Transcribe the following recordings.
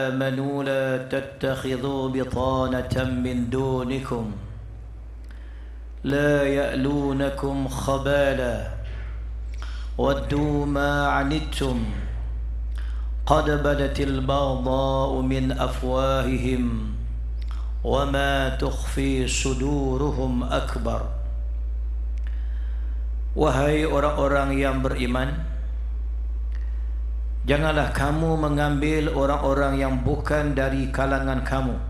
آمنوا لا تتخذوا بطانة من دونكم لا يألونكم خبالا ودوا ما عنتم قد بدت البغضاء من أفواههم وما تخفي صدورهم أكبر. Wahai orang-orang yang beriman, janganlah kamu mengambil orang-orang yang bukan dari kalangan kamu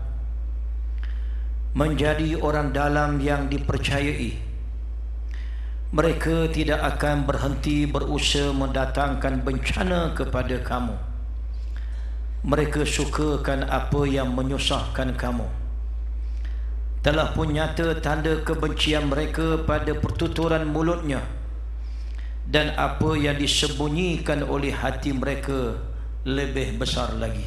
menjadi orang dalam yang dipercayai. Mereka tidak akan berhenti berusaha mendatangkan bencana kepada kamu. Mereka sukakan apa yang menyusahkan kamu. Telah pun nyata tanda kebencian mereka pada pertuturan mulutnya dan apa yang disembunyikan oleh hati mereka lebih besar lagi.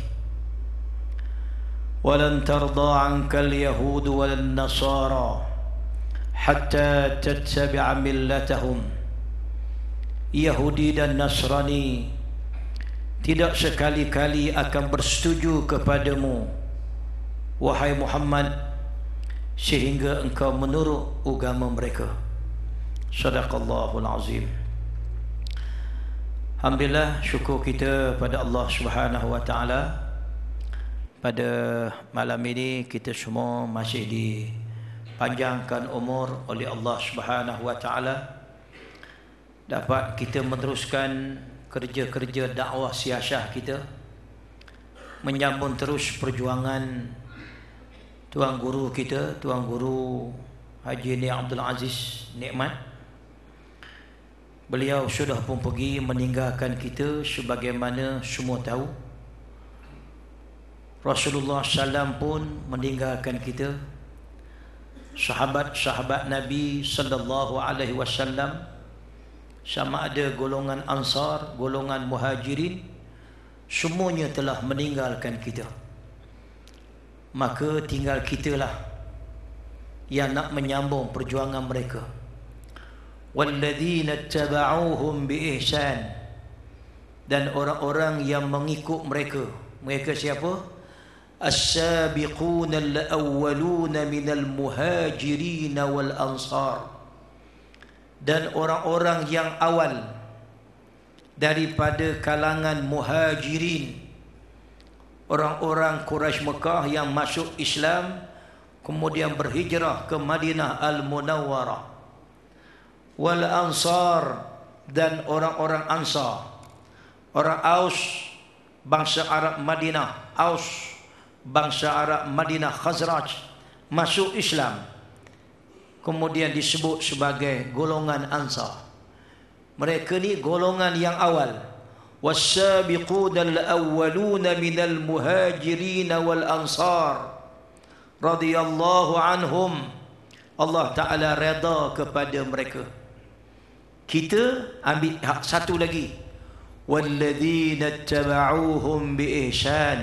Walan tarda 'ankal yahud walan nasara hatta tattabi'a millatahum. Yahudi dan Nasrani tidak sekali-kali akan bersetuju kepadamu, wahai Muhammad, sehingga engkau menurut agama mereka. Sadaqallahul azim. Alhamdulillah, syukur kita pada Allah Subhanahu wa taala. Pada malam ini kita semua masih dipanjangkan umur oleh Allah Subhanahu wa taala, dapat kita meneruskan kerja-kerja dakwah siasah kita, menyambung terus perjuangan Tuan Guru kita, Tuan Guru Haji Ni Abdul Aziz Nikmat. Beliau sudah pun pergi meninggalkan kita sebagaimana semua tahu. Rasulullah SAW pun meninggalkan kita. Sahabat-sahabat Nabi sallallahu alaihi wasallam, sama ada golongan Ansar, golongan Muhajirin, semuanya telah meninggalkan kita. Maka tinggal kitalah yang nak menyambung perjuangan mereka. Walladzina tabauhum biihsan, dan orang-orang yang mengikut mereka. Mereka siapa? As-sabiquna al-awwaluna minal muhajirin wal ansar, dan orang-orang yang awal daripada kalangan muhajirin, orang-orang Quraisy Mekah yang masuk Islam kemudian berhijrah ke Madinah Al-Munawwarah, wal ansar, dan orang-orang Ansar, orang Aus bangsa Arab Madinah, Aus bangsa Arab Madinah Khazraj masuk Islam, kemudian disebut sebagai golongan Ansar. Mereka ni golongan yang awal. والسابقون الأولون من المهاجرين والأنصار رضي الله عنهم. Allah Ta'ala reda kepada mereka. Kita ambil satu lagi, وَالَّذِينَ اتَّبَعُوهُمْ بِإِحْسَانٍ,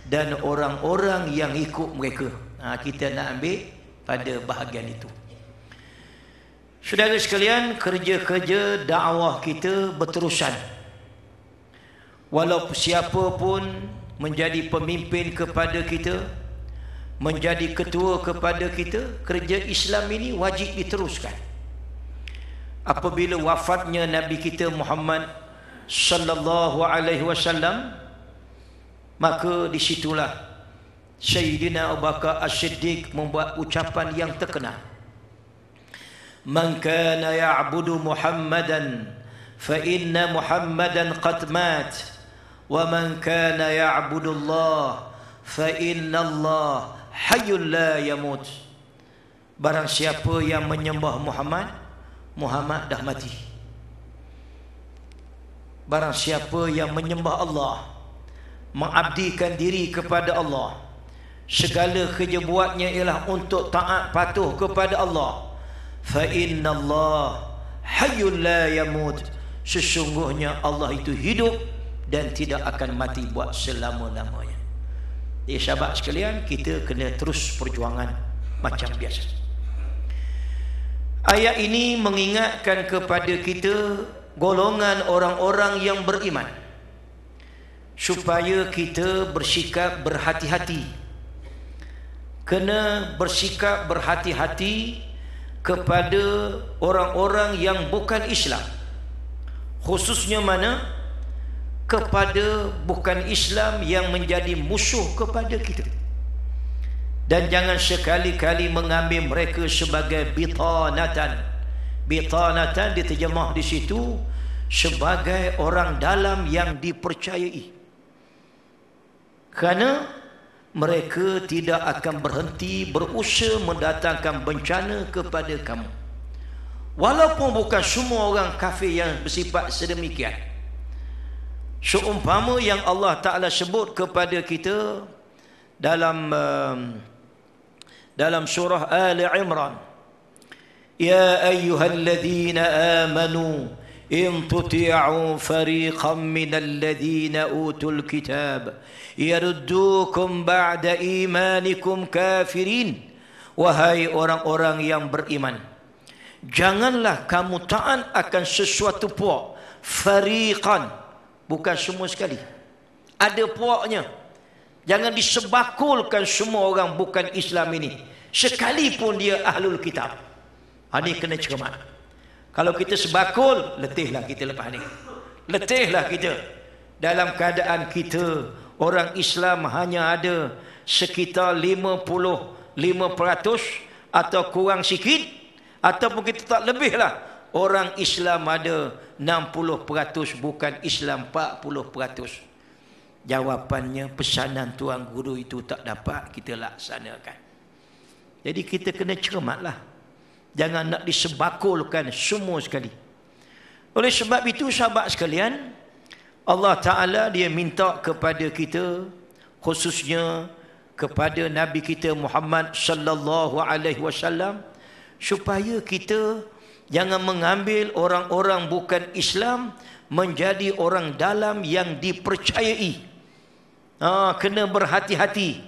dan orang-orang yang ikut mereka. Kita nak ambil pada bahagian itu. Saudara sekalian, kerja-kerja dakwah kita berterusan. Walau siapa pun menjadi pemimpin kepada kita, menjadi ketua kepada kita, kerja Islam ini wajib diteruskan. Apabila wafatnya Nabi kita Muhammad sallallahu alaihi wasallam, maka disitulah Sayyidina Abu Bakar As-Siddiq membuat ucapan yang terkenal. Man kana ya'budu Muhammadan fa inna Muhammadan qad mat, wa man kana ya'budu Allah fa inna Allah hayyul la yamut. Barang siapa yang menyembah Muhammad, Muhammad dah mati. Barang siapa yang menyembah Allah, mengabdikan diri kepada Allah, segala kerja buatnya ialah untuk taat patuh kepada Allah, fa inna Allah hayyul la yamut, sesungguhnya Allah itu hidup dan tidak akan mati buat selama-lamanya. Jadi sahabat sekalian, kita kena terus perjuangan macam biasa. Ayat ini mengingatkan kepada kita golongan orang-orang yang beriman. supaya kita bersikap berhati-hati. Kena bersikap berhati-hati kepada orang-orang yang bukan Islam. Khususnya mana? Kepada bukan Islam yang menjadi musuh kepada kita. Dan jangan sekali-kali mengambil mereka sebagai bitanatan. Bitanatan diterjemah di situ sebagai orang dalam yang dipercayai. Kerana mereka tidak akan berhenti berusaha mendatangkan bencana kepada kamu. Walaupun bukan semua orang kafir yang bersifat sedemikian. Seumpama yang Allah Ta'ala sebut kepada kita dalam surah Ali Imran, ya ayyuhalladzina amanu in tuti'u fariqan minal ladzina utul kitab yaruddukum ba'da imanikum kafirin. Wahai orang-orang yang beriman, janganlah kamu taat akan sesuatu puak. Fariqan, bukan semua sekali, ada puaknya. Jangan disebakulkan semua orang bukan Islam ini, sekalipun dia ahlul kitab. Ini kena cermat. Kalau kita sebakul, letihlah kita lepas ni. Letihlah kita. Dalam keadaan kita, orang Islam hanya ada sekitar 55% atau kurang sikit, ataupun kita tak lebih lah. Orang Islam ada 60%, bukan Islam 40%. Jawapannya, pesanan Tuan Guru itu tak dapat kita laksanakan. Jadi kita kena cermatlah. Jangan nak disebakulkan semua sekali. Oleh sebab itu sahabat sekalian, Allah Ta'ala dia minta kepada kita, khususnya kepada Nabi kita Muhammad sallallahu alaihi wasallam, supaya kita jangan mengambil orang-orang bukan Islam menjadi orang dalam yang dipercayai. Kena berhati-hati.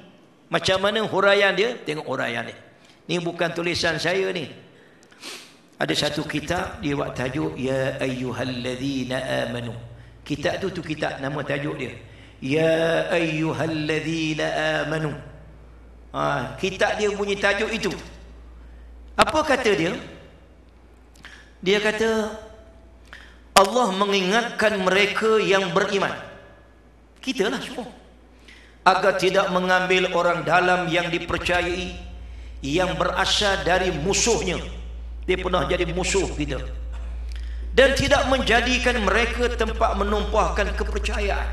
Macam mana huraian dia? Tengok huraian dia. Ni bukan tulisan saya ni. Ada satu kitab dia buat tajuk ya ayyuhalladzina amanu. Kitab tu kitab, nama tajuk dia ya ayyuhalladzina amanu. Kitab dia bunyi tajuk itu. Apa kata dia? Dia kata Allah mengingatkan mereka yang beriman, kita lah semua, agar tidak mengambil orang dalam yang dipercayai yang berasal dari musuhnya. Dia pernah jadi musuh kita. Dan tidak menjadikan mereka tempat menumpahkan kepercayaan,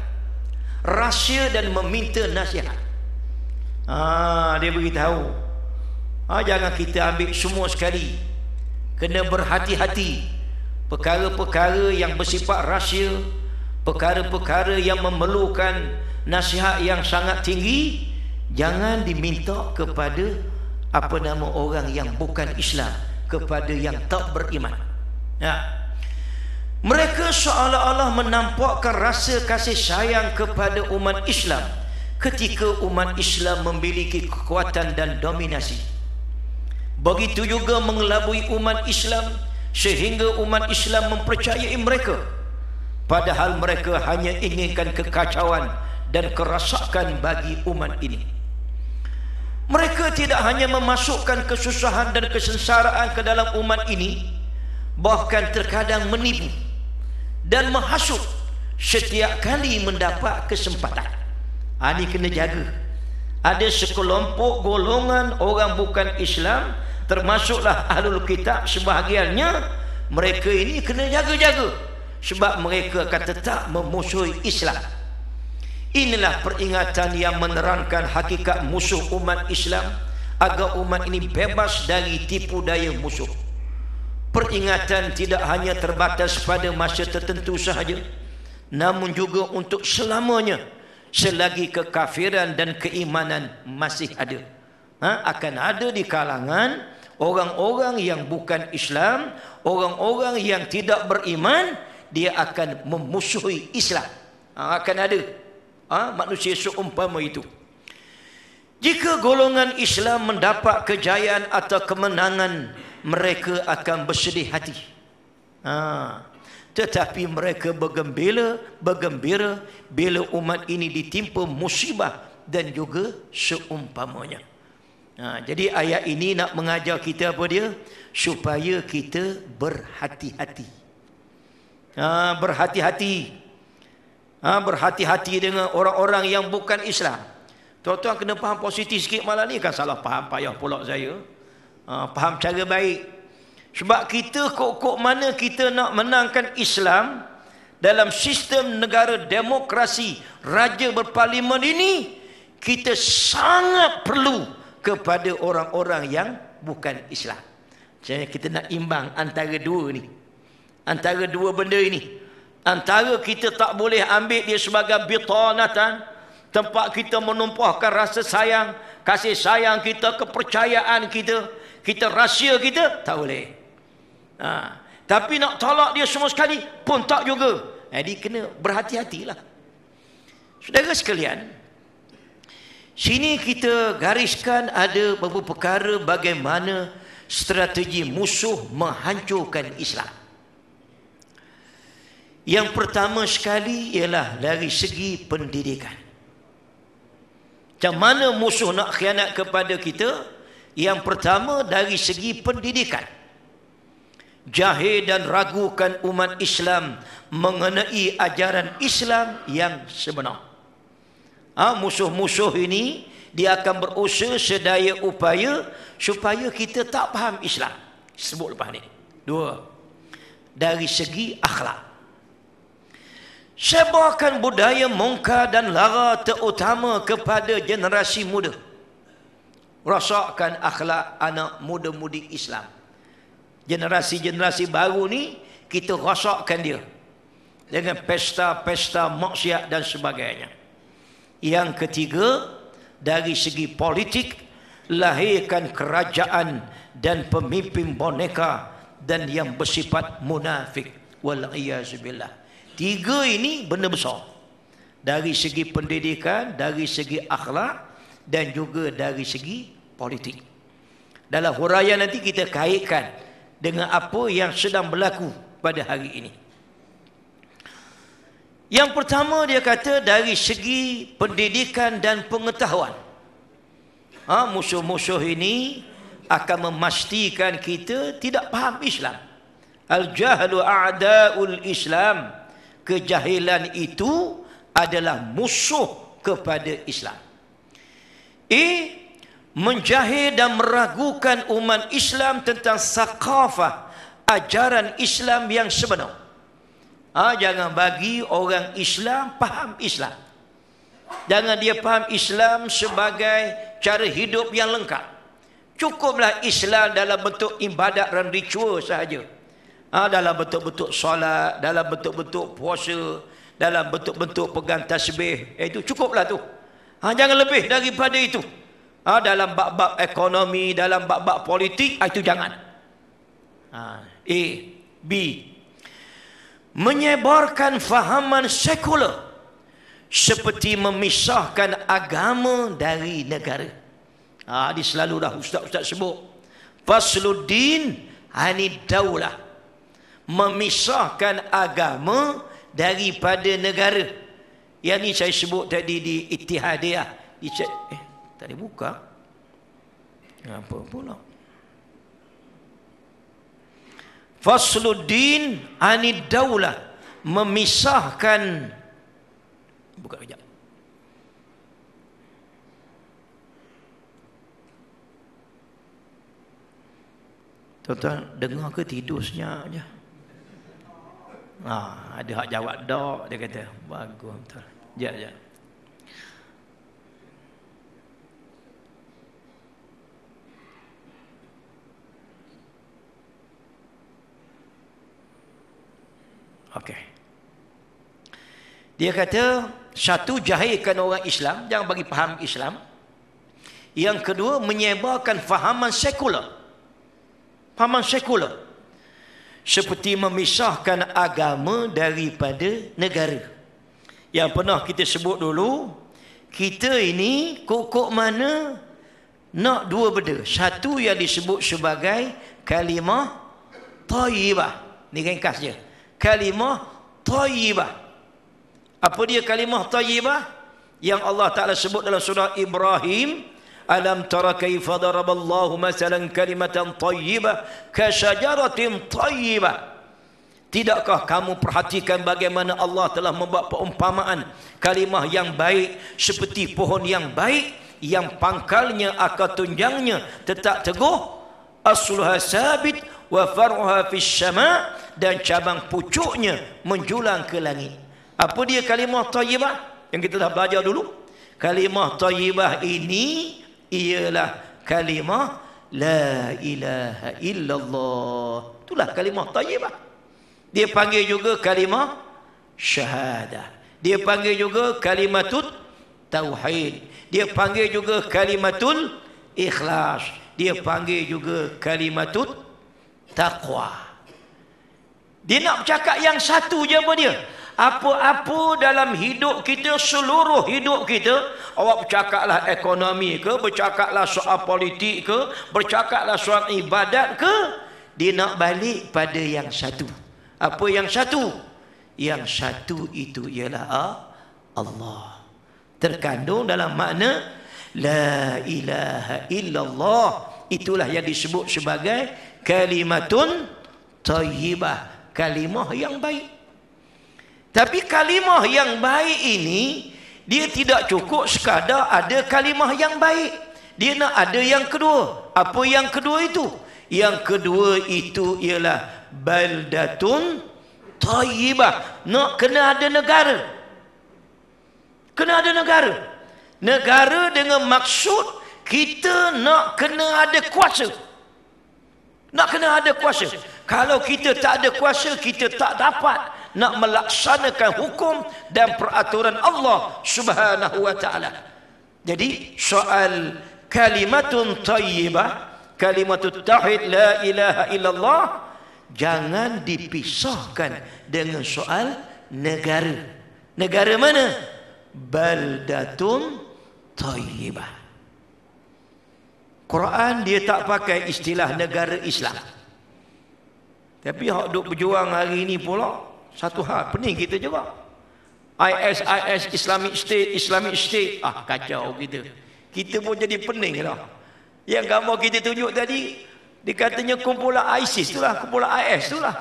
rahsia dan meminta nasihat. Dia beritahu, jangan kita ambil semua sekali. Kena berhati-hati. Perkara-perkara yang bersifat rahsia, perkara-perkara yang memerlukan nasihat yang sangat tinggi, jangan diminta kepada orang yang bukan Islam, kepada yang tak beriman. Mereka seolah-olah menampakkan rasa kasih sayang kepada umat Islam ketika umat Islam memiliki kekuatan dan dominasi. Begitu juga mengelabui umat Islam sehingga umat Islam mempercayai mereka, padahal mereka hanya inginkan kekacauan dan kerosakan bagi umat ini. Mereka tidak hanya memasukkan kesusahan dan kesengsaraan ke dalam umat ini, bahkan terkadang menipu dan menghasut setiap kali mendapat kesempatan. Ini kena jaga. Ada sekelompok golongan orang bukan Islam, termasuklah ahlul kitab sebahagiannya, mereka ini kena jaga-jaga, sebab mereka akan tetap memusuhi Islam. Inilah peringatan yang menerangkan hakikat musuh umat Islam, agar umat ini bebas dari tipu daya musuh. Peringatan tidak hanya terbatas pada masa tertentu sahaja, namun juga untuk selamanya, selagi kekafiran dan keimanan masih ada. Akan ada di kalangan orang-orang yang bukan Islam, orang-orang yang tidak beriman, dia akan memusuhi Islam. Akan ada manusia seumpama itu. Jika golongan Islam mendapat kejayaan atau kemenangan, mereka akan bersedih hati. tetapi mereka bergembira bila umat ini ditimpa musibah dan juga seumpamanya. Jadi ayat ini nak mengajar kita apa dia? Supaya kita berhati-hati. Berhati-hati dengan orang-orang yang bukan Islam. Tuan-tuan kena faham positif sikit malam ni, kan salah faham payah pula saya. Faham cara baik. Sebab kita kok mana kita nak menangkan Islam dalam sistem negara demokrasi, raja berparlimen ini, kita sangat perlu kepada orang-orang yang bukan Islam. Jadi kita nak imbang antara dua ni. Antara dua benda ini. Antara kita tak boleh ambil dia sebagai bitanatan, tempat kita menumpahkan rasa sayang, kasih sayang kita, kepercayaan kita rahsia kita, tak boleh. Tapi nak tolak dia semua sekali pun tak juga. Jadi kena berhati-hatilah. Saudara sekalian, sini kita gariskan ada beberapa perkara bagaimana strategi musuh menghancurkan Islam. Yang pertama sekali ialah dari segi pendidikan. Macam mana musuh nak khianat kepada kita? Yang pertama dari segi pendidikan. Jahil dan ragukan umat Islam mengenai ajaran Islam yang sebenar. Musuh-musuh ini dia akan berusaha sedaya upaya supaya kita tak faham Islam. Sebut lepas ni. Dua, dari segi akhlak. Sebarkan budaya mungkar dan lara terutama kepada generasi muda. Rosakkan akhlak anak muda-mudi Islam. Generasi-generasi baru ni kita rosakkan dia dengan pesta-pesta maksiat dan sebagainya. Yang ketiga, dari segi politik, lahirkan kerajaan dan pemimpin boneka dan yang bersifat munafik. Wal-iyazubillah. Tiga ini benda besar. Dari segi pendidikan, dari segi akhlak dan juga dari segi politik. Dalam huraian nanti kita kaitkan dengan apa yang sedang berlaku pada hari ini. Yang pertama dia kata dari segi pendidikan dan pengetahuan. Musuh-musuh ini akan memastikan kita tidak faham Islam. Al-jahlu a'da'ul Islam. Kejahilan itu adalah musuh kepada Islam. Menjahil dan meragukan umat Islam tentang sakafah ajaran Islam yang sebenar. Jangan bagi orang Islam faham Islam. Jangan dia faham Islam sebagai cara hidup yang lengkap. Cukuplah Islam dalam bentuk ibadat dan ritual sahaja. Dalam bentuk-bentuk solat, dalam bentuk-bentuk puasa, dalam bentuk-bentuk pegang tasbih, itu cukuplah tu. Jangan lebih daripada itu. Dalam bab-bab ekonomi, dalam bab-bab politik, itu jangan. B, menyebarkan fahaman sekular seperti memisahkan agama dari negara. Dia selalu dah ustaz-ustaz sebut. Fasluddin anid daulah. Memisahkan agama daripada negara. Yang ni saya sebut tadi di Ittihadiyah. Tak dibuka. Apa pula? Fasluddin anid daulah. Memisahkan. Buka kejap. Tuan-tuan dengar ke tidur senyap je? Ada hak jawab dak, dia kata. Bagus betul. Jap. Okey. Dia kata, satu, jahilkan orang Islam, jangan bagi faham Islam. Yang kedua, menyebarkan fahaman sekular. Fahaman sekular. Seperti memisahkan agama daripada negara. Yang pernah kita sebut dulu, kita ini kok mana nak dua benda. Satu yang disebut sebagai kalimah thayyibah. Ni ringkas je. kalimah thayyibah. Apa dia kalimah thayyibah? Yang Allah Ta'ala sebut dalam surah Ibrahim, alam tara kaifa daraballahu masalan kalimatan thayyibah ka syajaratin thayyibah. Tidakkah kamu perhatikan bagaimana Allah telah membuat perumpamaan kalimah yang baik seperti pohon yang baik, yang pangkalnya, akar tunjangnya tetap teguh, asluha sabit wa far'uha fis sama', dan cabang pucuknya menjulang ke langit. Apa dia kalimah thayyibah yang kita dah belajar dulu? Kalimah thayyibah ini ialah kalimah la ilaha illallah. Itulah kalimah thayyibah. Dia panggil juga kalimah syahadah. Dia panggil juga kalimatut tauhid. Dia panggil juga kalimatul ikhlas. Dia panggil juga kalimatut taqwa. Dia nak bercakap yang satu je apa dia? Apa-apa dalam hidup kita, seluruh hidup kita, awak bercakaplah ekonomi ke, bercakaplah soal politik ke, bercakaplah soal ibadat ke, dia nak balik pada yang satu. Apa yang satu? Yang satu itu ialah Allah. Terkandung dalam makna la ilaha illallah. Itulah yang disebut sebagai kalimatun thayyibah, kalimah yang baik. Tapi kalimah yang baik ini, dia tidak cukup sekadar ada kalimah yang baik. Dia nak ada yang kedua. Apa yang kedua itu? Yang kedua itu ialah baldatun thayyibah. Nak kena ada negara. Kena ada negara. Negara dengan maksud kita nak kena ada kuasa. Nak kena ada kuasa. Kalau kita tak ada kuasa, kita tak dapat nak melaksanakan hukum dan peraturan Allah Subhanahu wa ta'ala. Jadi soal kalimatun thayyibah, kalimatut tauhid la ilaha illallah, jangan dipisahkan dengan soal negara. Negara mana? Baldatun thayyibah. Quran dia tak pakai istilah negara Islam. Tapi hak duk berjuang hari ini pula satu hal pening kita juga. IS Islamic State. Kacau kita. Kita pun jadi pening lah. Yang gambar kita tunjuk tadi, dikatanya kumpulan ISIS itulah, kumpulan IS itulah.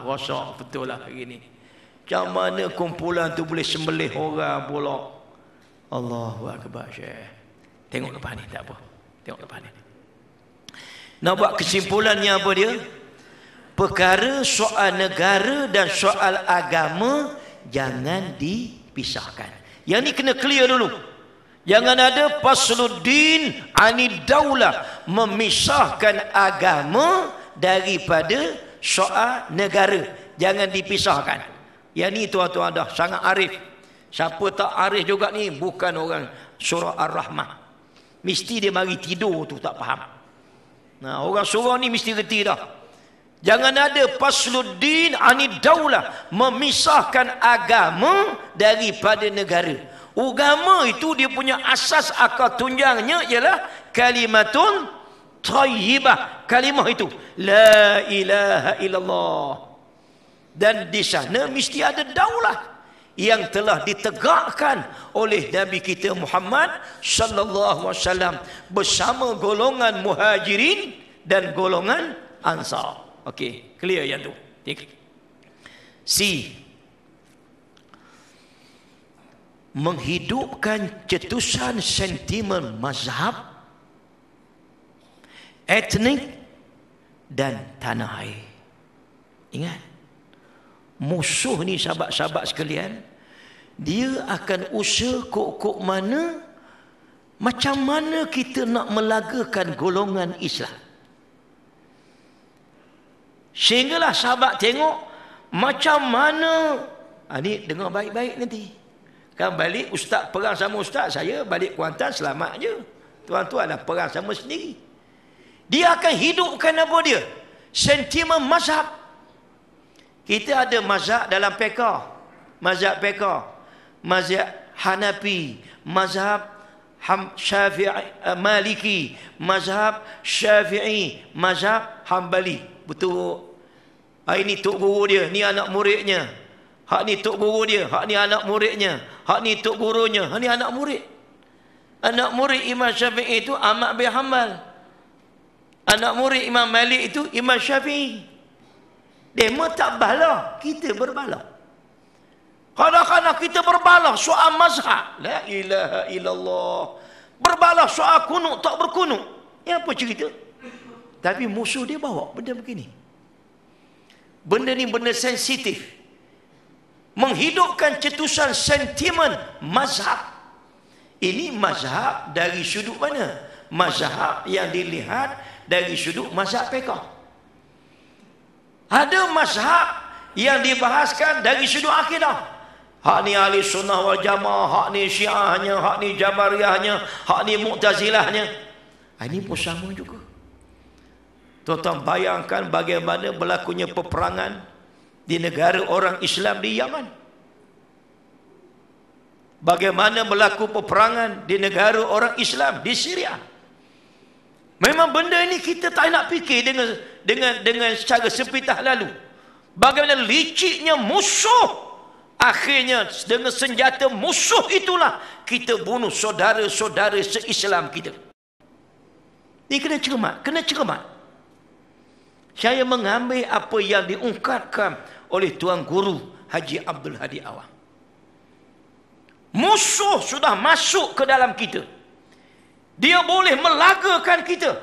Rosak betul lah hari ni. Macam mana kumpulan tu boleh sembelih orang pula. Allahu Akbar Syekh. Tengok lepas ni, tak apa. Tengok lepas ni. Nak buat kesimpulannya apa dia? Perkara soal negara dan soal agama jangan dipisahkan. Yang ni kena clear dulu. Jangan ada fasluddin anid daulah, memisahkan agama daripada soal negara. Jangan dipisahkan. Yang ni tuan-tuan dah sangat arif. Siapa tak arif juga ni bukan orang surah Ar-Rahmah. Mesti dia mari tidur tu tak faham. Nah, orang surah ni mesti reti dah. Jangan ada fasluddin anid daulah, memisahkan agama daripada negara. Agama itu dia punya asas akar tunjangnya ialah kalimatun thayyibah. Kalimah itu la ilaha illallah. Dan di sana mesti ada daulah yang telah ditegakkan oleh Nabi kita Muhammad sallallahu alaihi wasallam bersama golongan muhajirin dan golongan ansar. Okey, clear yang tu. C. Menghidupkan cetusan sentimen mazhab, etnik dan tanah air. Ingat, musuh ni sahabat-sahabat sekalian, dia akan usaha kok mana, macam mana kita nak melagakan golongan Islam. Sehinggalah sahabat tengok macam mana. Ni dengar baik-baik nanti. Kan balik ustaz perang sama ustaz, saya balik Kuantan selamat je. Tuan-tuan lah perang sama sendiri. Dia akan hidupkan apa dia? Sentimen mazhab. Kita ada mazhab dalam fiqh. Mazhab fiqh, mazhab Hanafi, mazhab Syafi'i, Maliki, mazhab Syafi'i, mazhab Hambali. Betul Ini tok guru dia, ni anak muridnya. Hak ni tok guru dia, hak ni anak muridnya. Hak ni tok gurunya, hak ni anak murid. Anak murid Imam Syafi'i itu Ahmad bin Hanbal. Anak murid Imam Malik itu Imam Syafi'i. Demo tak bala, kita berbala. Kadang-kadang kita berbala soal mazhab. La ilaha illallah. Berbalah soal kunut tak berkunut. Apa cerita? Tapi musuh dia bawa benda begini. Benda ni benda sensitif. Menghidupkan cetusan sentimen mazhab. Ini mazhab dari sudut mana? Mazhab yang dilihat dari sudut mazhab fiqh. Ada mazhab yang dibahaskan dari sudut akidah. Hak ni ahli sunnah wal jamaah, hak ni syiahnya, hak ni jabariyahnya, hak ni mu'tazilahnya. Ini pun sama juga. Tuan-tuan bayangkan bagaimana berlakunya peperangan di negara orang Islam di Yaman. Bagaimana berlaku peperangan di negara orang Islam di Syria. Memang benda ini kita tak nak fikir dengan secara sepitah lalu. Bagaimana liciknya musuh. Akhirnya dengan senjata musuh itulah kita bunuh saudara-saudara se-Islam kita. Ini kena cermat, kena cermat. Saya mengambil apa yang diungkapkan oleh Tuan Guru Haji Abdul Hadi Awang. Musuh sudah masuk ke dalam kita. Dia boleh melagakan kita.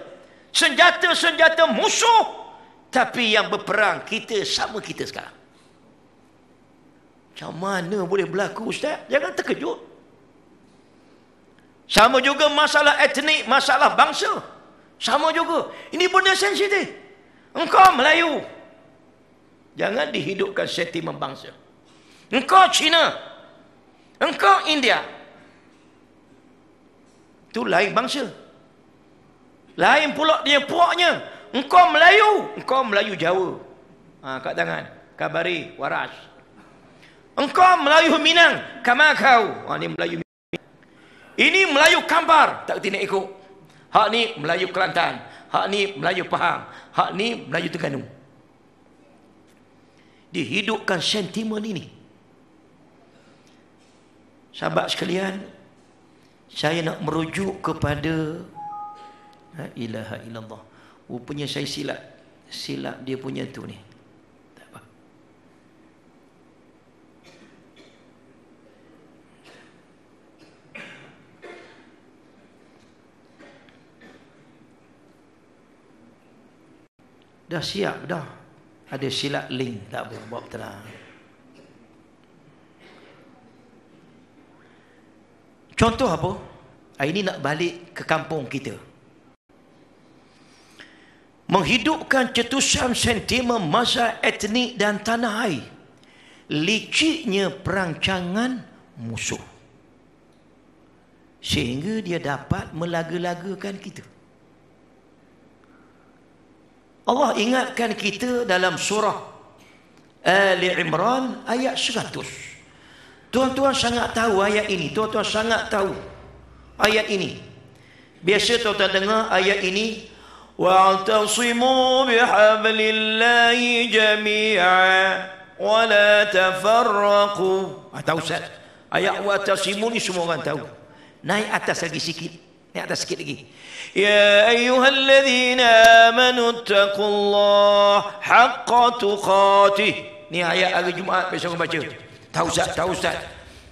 Senjata-senjata musuh. Tapi yang berperang kita sama kita sekarang. Macam mana boleh berlaku, Ustaz? Jangan terkejut. Sama juga masalah etnik, masalah bangsa. Sama juga. Ini benda sensitif. Engkau Melayu. Jangan dihidupkan sentimen bangsa. Engkau Cina. Engkau India. Itu lain bangsa. Lain pula dia puaknya. Engkau Melayu. Engkau Melayu Jawa. Kat tangan. Kabari, Waras. Engkau Melayu Minang, Kamakau. Ini Melayu Minang. Ini Melayu Kampar, tak kena ikut. Hak ni Melayu Kelantan. Hak ni Melayu Pahang. Hak ni Melayu Terengganu. Dihidupkan sentimen ini. Sahabat sekalian, saya nak merujuk kepada La ilaha illallah. Rupanya saya silap dia punya tu ni. Dah siap dah. Ada silap link. Tak apa, buat tenang. Contoh apa? Ini nak balik ke kampung kita. Menghidupkan cetusan sentimen mazhab etnik dan tanah air. Liciknya perancangan musuh. Sehingga dia dapat melaga-lagakan kita. Allah ingatkan kita dalam surah Ali Imran ayat 100. Tuan-tuan sangat tahu ayat ini. Tuan-tuan sangat tahu ayat ini. Biasa tuan-tuan dengar ayat ini. Wa'tasimu bihablillahi jami'a wa la tafarraqu. Tahu Ustaz? Ayat wa'tasimu ni semua orang tahu. Naik atas lagi sikit. Naik atas sikit lagi. يا أيها الذين آمنوا اتقوا الله حق تقاته. Ni ayat hari Jumaat besok baca. Tahu Ustaz.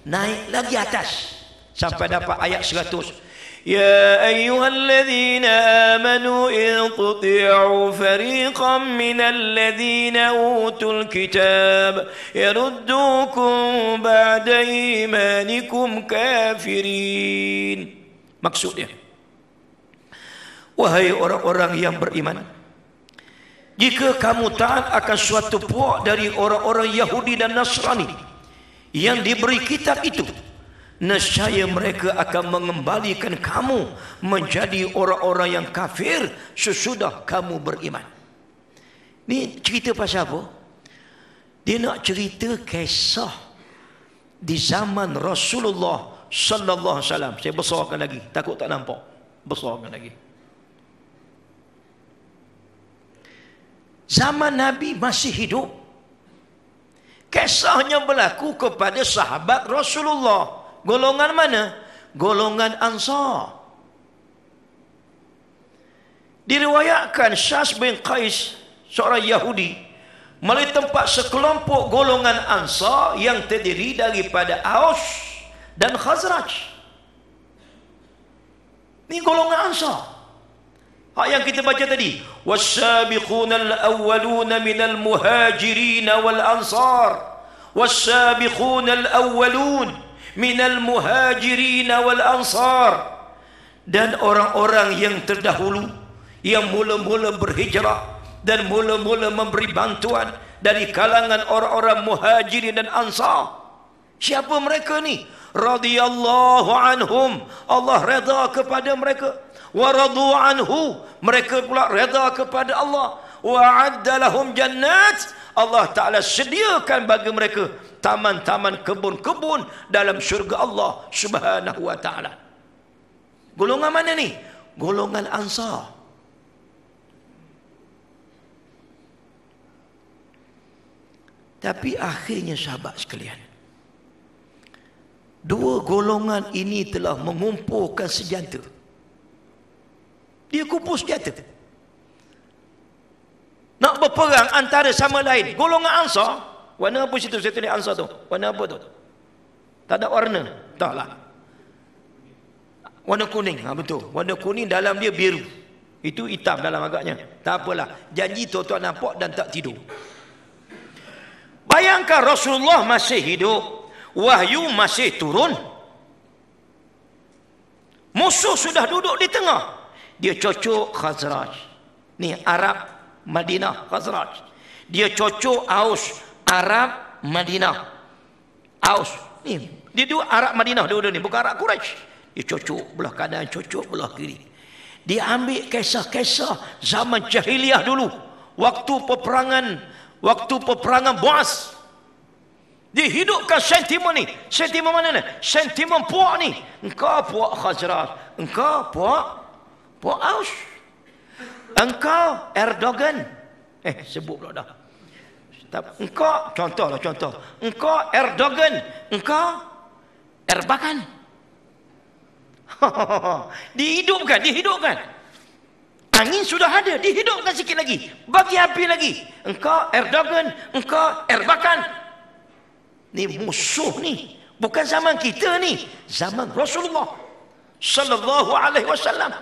Naik lagi atas sampai dapat ayat 100. يا أيها الذين آمنوا إن تطيعوا فريقا من الذين أوتوا الكتاب يردوكم بعد إيمانكم كافرين. Maksudnya, wahai orang-orang yang beriman, jika kamu taat akan suatu puak dari orang-orang Yahudi dan Nasrani yang diberi kitab itu, nescaya mereka akan mengembalikan kamu menjadi orang-orang yang kafir sesudah kamu beriman. Ini cerita pasal apa? Dia nak cerita kisah di zaman Rasulullah sallallahu alaihi wasallam. Saya besarkan lagi, takut tak nampak. Besarkan lagi. zaman Nabi masih hidup. Kisahnya berlaku kepada sahabat Rasulullah. Golongan mana? Golongan Ansar. Diriwayatkan Syas bin Qais, seorang Yahudi, melalui tempat sekelompok golongan Ansar yang terdiri daripada Aus dan Khazraj. Ini golongan Ansar. Hak yang kita baca tadi, was-sabiqunal awwaluna minal muhajirin wal ansar, was-sabiqunal awwalun minal muhajirin wal ansar, dan orang-orang yang terdahulu yang mula-mula berhijrah dan mula-mula memberi bantuan dari kalangan orang-orang muhajirin dan ansar. Siapa mereka ni? Radhiyallahu anhum, Allah redha kepada mereka. Wa radu anhu, mereka pula redha kepada Allah. Wa adda lahum jannat, Allah Ta'ala sediakan bagi mereka taman-taman, kebun-kebun dalam syurga Allah Subhanahu wa Ta'ala. Golongan mana ni? Golongan Ansar. Tapi akhirnya sahabat sekalian, dua golongan ini telah mengumpulkan senjata. Dia kumpul senjata nak berperang antara sama lain. Golongan Ansar, warna apa situ saya tulis Ansar tu? Warna apa tu? Tak ada warna? Taklah. Warna kuning. Betul. Warna kuning, dalam dia biru. Itu hitam dalam agaknya. Tak apalah. Janji tuan-tuan nampak dan tak tidur. Bayangkan Rasulullah masih hidup, wahyu masih turun, musuh sudah duduk di tengah. Dia cocok Khazraj. Ni Arab Madinah Khazraj. Dia cocok Aus Arab Madinah. Aus ni dia dua Arab Madinah dua-dua ni, bukan Arab Quraisy. Dia cocok belah kanan, cocok belah kiri. Dia ambil kisah-kisah zaman jahiliah dulu, waktu peperangan Buas. Dihidupkan sentimen ni. Sentimen mana ni? Sentimen puak ni. Engkau puak Khazraj, engkau puak Aus, engkau Erdogan. Sebut pula dah. Engkau, contoh. Engkau Erdogan, engkau Erbakan. Dihidupkan. Angin sudah ada, dihidupkan sikit lagi. Bagi api lagi. Engkau Erdogan, engkau Erbakan. Ni musuh ni. Bukan zaman kita ni. Zaman Rasulullah sallallahu alaihi wasallam.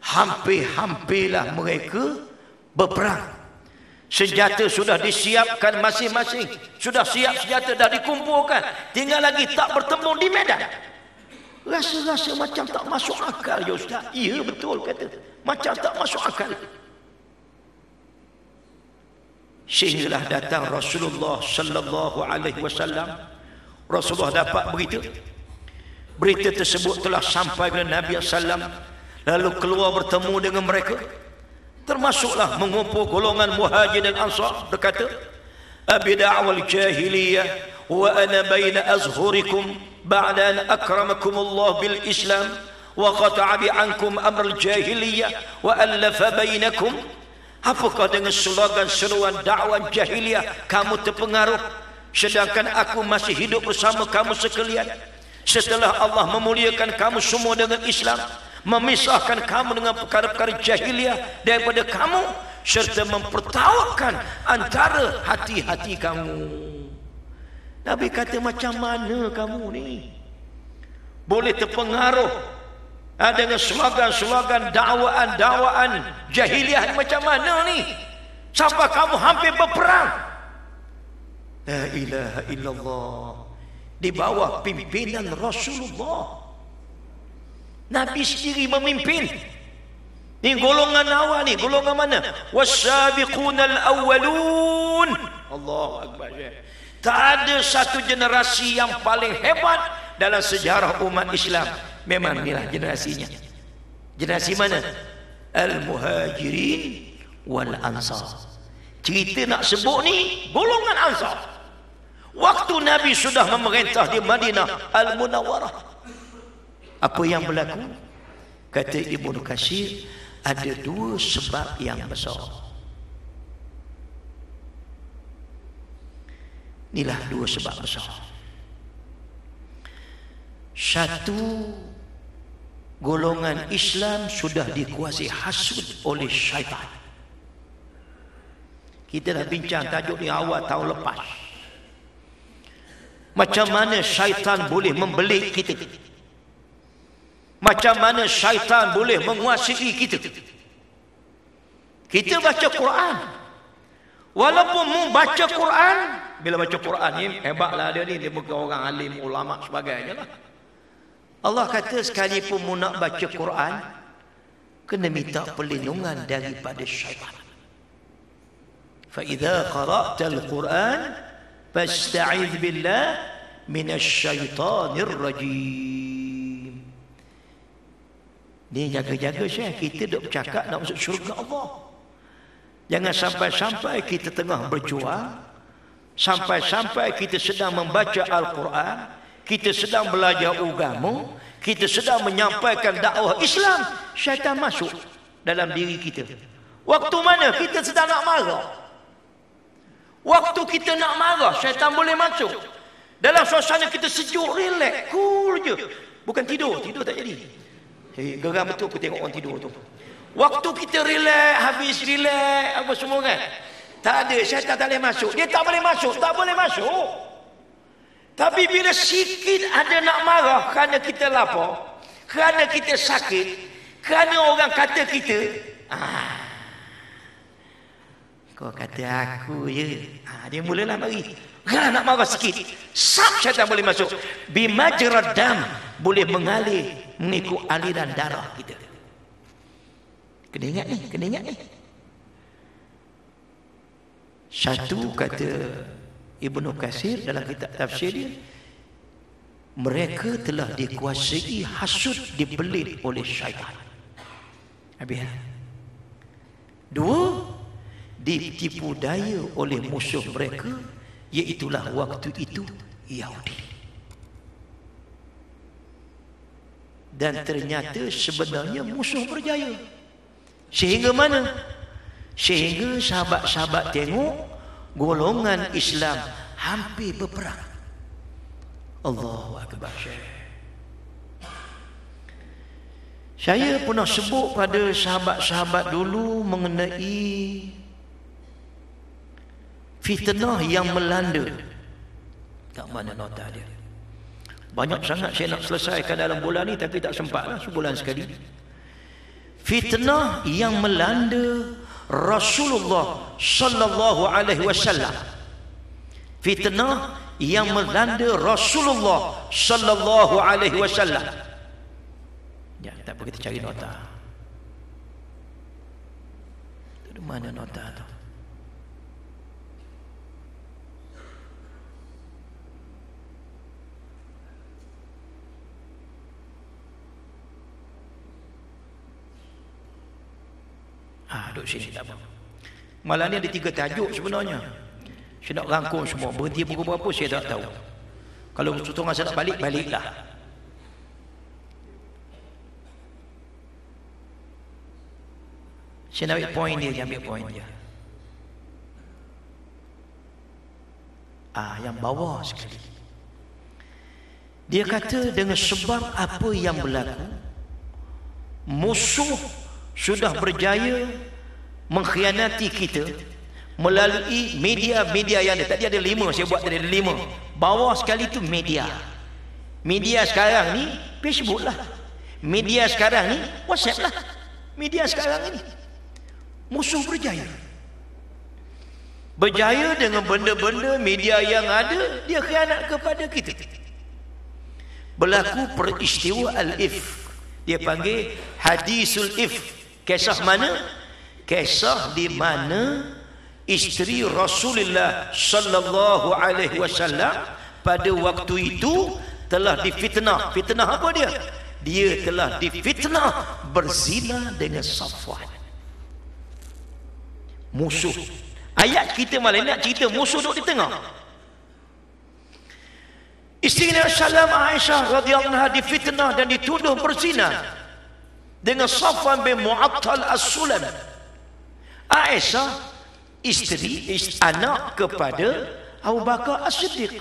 Hampir-hampirlah mereka berperang. Senjata sudah disiapkan masing-masing. Sudah siap senjata, dah dikumpulkan. Tinggal lagi tak bertemu di medan. Rasa-rasa macam tak masuk akal ya Ustaz. Ya betul kata. Macam tak masuk akal. Sehinggalah datang Rasulullah sallallahu alaihi wasallam. Rasulullah dapat berita tersebut telah sampai kepada Nabi sallallahu, lalu keluar bertemu dengan mereka. Termasuklah mengumpul golongan Muhajir dan Ansar, berkata, abida'wal jahiliyah wa ana baina azhurikum ba'da an akramakumullah bil Islam wa qata'a bi'ankum amral jahiliyah wa allafa bainakum. Apakah dengan slogan seruan dakwah jahiliyah kamu terpengaruh, sedangkan aku masih hidup bersama kamu sekalian? Setelah Allah memuliakan kamu semua dengan Islam, memisahkan kamu dengan perkara-perkara jahiliyah daripada kamu, serta mempertawakan antara hati-hati kamu. Nabi kata, macam mana kamu ni boleh terpengaruh dengan slogan-slogan dakwaan jahiliyah ni? Macam mana ni sampai kamu hampir berperang? La ilaha illallah. Di bawah pimpinan Rasulullah, Nabi sendiri memimpin. Ni golongan awal ni, golongan mana? Was-sabiqunal awwalun. Allahu akbar. Tak ada satu generasi yang paling hebat dalam sejarah umat Islam. Memang inilah generasinya. Generasi mana? Al-Muhajirin wal Ansar. Cerita nak sebut ni golongan Ansar. Waktu Nabi sudah memerintah di Madinah Al-Munawwarah, apa yang berlaku? Kata Ibnu Katsir, ada dua sebab yang besar. Inilah dua sebab besar. Satu, golongan Islam sudah dikuasai hasud oleh syaitan. Kita dah bincang tajuk ni awal tahun lepas. Macam mana syaitan boleh membelit kita, macam mana syaitan boleh menguasai kita. Kita baca Quran, walaupun membaca Quran, bila baca Quran ni hebatlah dia bukan orang alim, ulama sebagainya lah. Allah kata sekalipun mu nak baca Quran, kena minta perlindungan daripada syaitan. Fa idza qara'tal Quran fasta'iz billah minasyaitanir rajim. Ni jaga-jaga Syekh, kita duk bercakap nak masuk syurga Allah. Jangan sampai-sampai kita tengah berjuang, sampai-sampai kita sedang membaca Al-Quran, kita sedang belajar agama, kita sedang menyampaikan dakwah Islam, syaitan masuk dalam diri kita. Waktu mana kita sedang nak marah, waktu kita nak marah, syaitan boleh masuk. Dalam suasana kita sejuk, relax, cool je. Bukan tidur tak jadi. Geram betul aku tengok orang tidur tu. Waktu kita relax, habis relax apa semua kan, tak ada, syaitan tak boleh masuk. Dia tak boleh masuk. Tapi bila sikit ada nak marah kerana kita lapar, kerana kita sakit, kerana orang kata kita, kau kata aku je, dia mulalah mari. Nak marah sikit, sap syaitan boleh masuk. Bimajrad dam, boleh mengalir mengikut aliran darah kita. Kena ingat ni. Satu, kata Ibnu Katsir dalam kitab tafsir dia, mereka telah dikuasai hasud, dibelit oleh syaitan. Habis. Dua, ditipu daya oleh musuh mereka, iaitulah waktu itu Yahudi. Dan ternyata sebenarnya musuh berjaya. Sehingga mana? Sehingga sahabat-sahabat tengok golongan Islam hampir berperang. Allahu Akbar. Saya pernah sebut pada sahabat-sahabat dulu mengenai fitnah yang melanda. Kat mana nota dia? Banyak sangat saya nak selesaikan dalam bulan ni, tapi tak sempatlah, sebulan sekali. Fitnah yang melanda Rasulullah sallallahu alaihi wasallam. Fitnah yang melanda Rasulullah sallallahu alaihi wasallam. Ya, tak apa, kita cari nota. Di mana nota tu? Duduk sini tak apa. Malam ni ada 3 tajuk sebenarnya. Saya nak rangkum semua. Berhenti pukul berapa saya tak tahu. Kalau tutupan saya nak balik, baliklah. Saya nak ambil poin dia, ambil poin dia. Yang bawah sekali. Dia kata dengan sebab apa yang berlaku, musuh sudah berjaya mengkhianati kita melalui media-media yang ada. Tadi ada 5, saya buat tadi ada 5. Bawah sekali tu media. Media sekarang ni Facebook lah. Media sekarang ni WhatsApp lah. Media sekarang ni musuh berjaya. Berjaya dengan benda-benda media yang ada, dia khianat kepada kita. Berlaku peristiwa al-if. Dia panggil hadisul if. Kisah mana? Kisah di mana isteri Rasulullah sallallahu alaihi wasallam pada waktu itu telah difitnah. Fitnah apa dia? Dia telah difitnah berzina dengan Safwan. Musuh. Ayat kita malam nak cerita musuh duduk di tengah. Isteri Nabi sallam Aisyah radhiyallahu anha difitnah dan dituduh berzina dengan Safwan bin Mu'attal As-Sulami. Aisyah isteri anak kepada Abu Bakar As-Siddiq.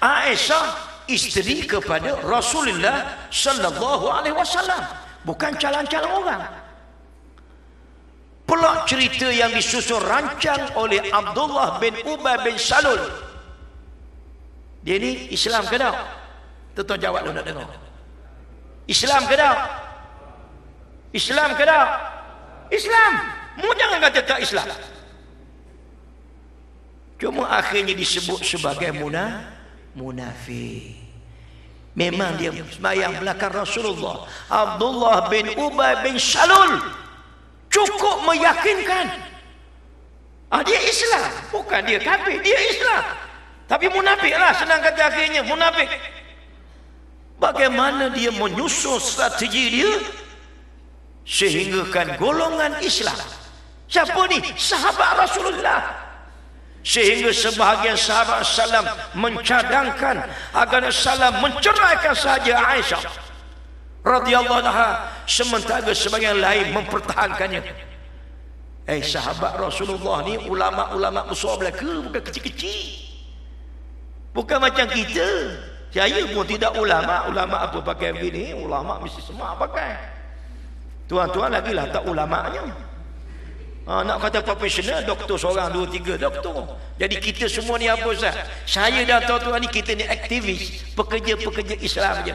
Aisyah isteri kepada Rasulullah sallallahu alaihi wasallam, bukan calon-calon orang. Plot cerita yang disusun rancang oleh Abdullah bin Ubay bin Salul. Dia ni Islam ke tak? Tuan-tuan jawab lu nak dengar. Islam ke tak? Islam ke tak? Islam. Mu jangan kata tak Islam. Cuma akhirnya disebut sebagai munafik. Memang dia sembahyang belakang Rasulullah. Abdullah bin Ubay bin Salul cukup meyakinkan. Dia Islam, bukan dia kafir, dia Islam. Tapi munafik lah, senang kata akhirnya munafik. Bagaimana dia menyusun strategi dia sehinggakan golongan Islam. Siapa ni? Sahabat Rasulullah. Sehingga sebahagian sahabat salam mencadangkan agar salam menceraikan sahaja Aisyah radhiyallahu anha, sementara sebagian lain mempertahankannya. Sahabat Rasulullah ni ulama-ulama besar belaka, bukan kecil-kecil. Bukan macam kita. Saya pun tidak ulama. Ulama apa pakai begini? Ulama mesti semua pakai. Tuan-tuan lagi lah tak ulamanya. Nak kata profesional, doktor seorang, dua, tiga doktor. Jadi kita semua ni apa Ustaz? Saya dan tuan-tuan ni, kita ni aktivis, pekerja-pekerja Islam je.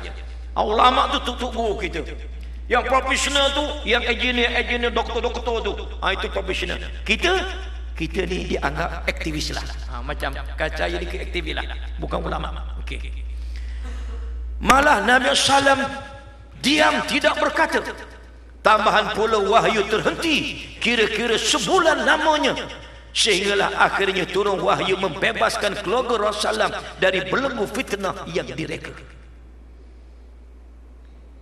Ulama tu tutup guru kita. Yang profesional tu, yang engineer, doktor-doktor tu, itu profesional. Kita ni dianggap aktivis lah. Macam saya ni aktivis lah, bukan ulama. Okey. Malah Nabi SAW diam, tidak berkata. Tambahan pula wahyu terhenti kira-kira sebulan lamanya, sehinggalah akhirnya turun wahyu membebaskan keluarga Rasulullah dari belenggu fitnah yang direka.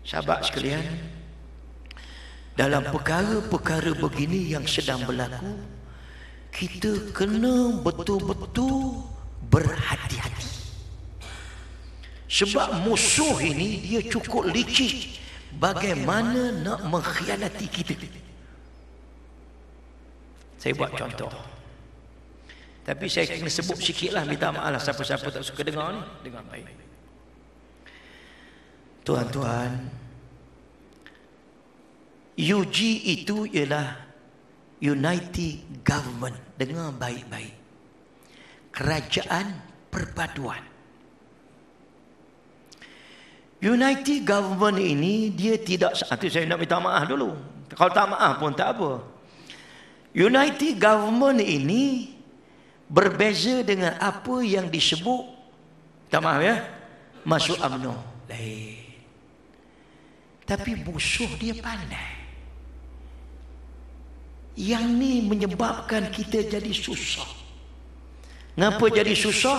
Sahabat sekalian, dalam perkara-perkara begini yang sedang berlaku, kita kena betul-betul berhati-hati. Sebab musuh ini dia cukup licik. Bagaimana nak mengkhianati kita? Saya buat contoh, tapi saya kena sebut sikit lah, minta maaf lah siapa-siapa tak suka dengar ni, dengar baik. Tuan-tuan, UG itu ialah United Government. Dengar baik-baik, Kerajaan Perpaduan. United Government ini dia tidak, itu saya nak minta maaf dulu. Kalau tak maaf pun tak apa. United Government ini berbeza dengan apa yang disebut, tak maaf ya, masuk UMNO. Lain. Tapi musuh dia pandai. Yang ni menyebabkan kita jadi susah. Ngapa jadi susah?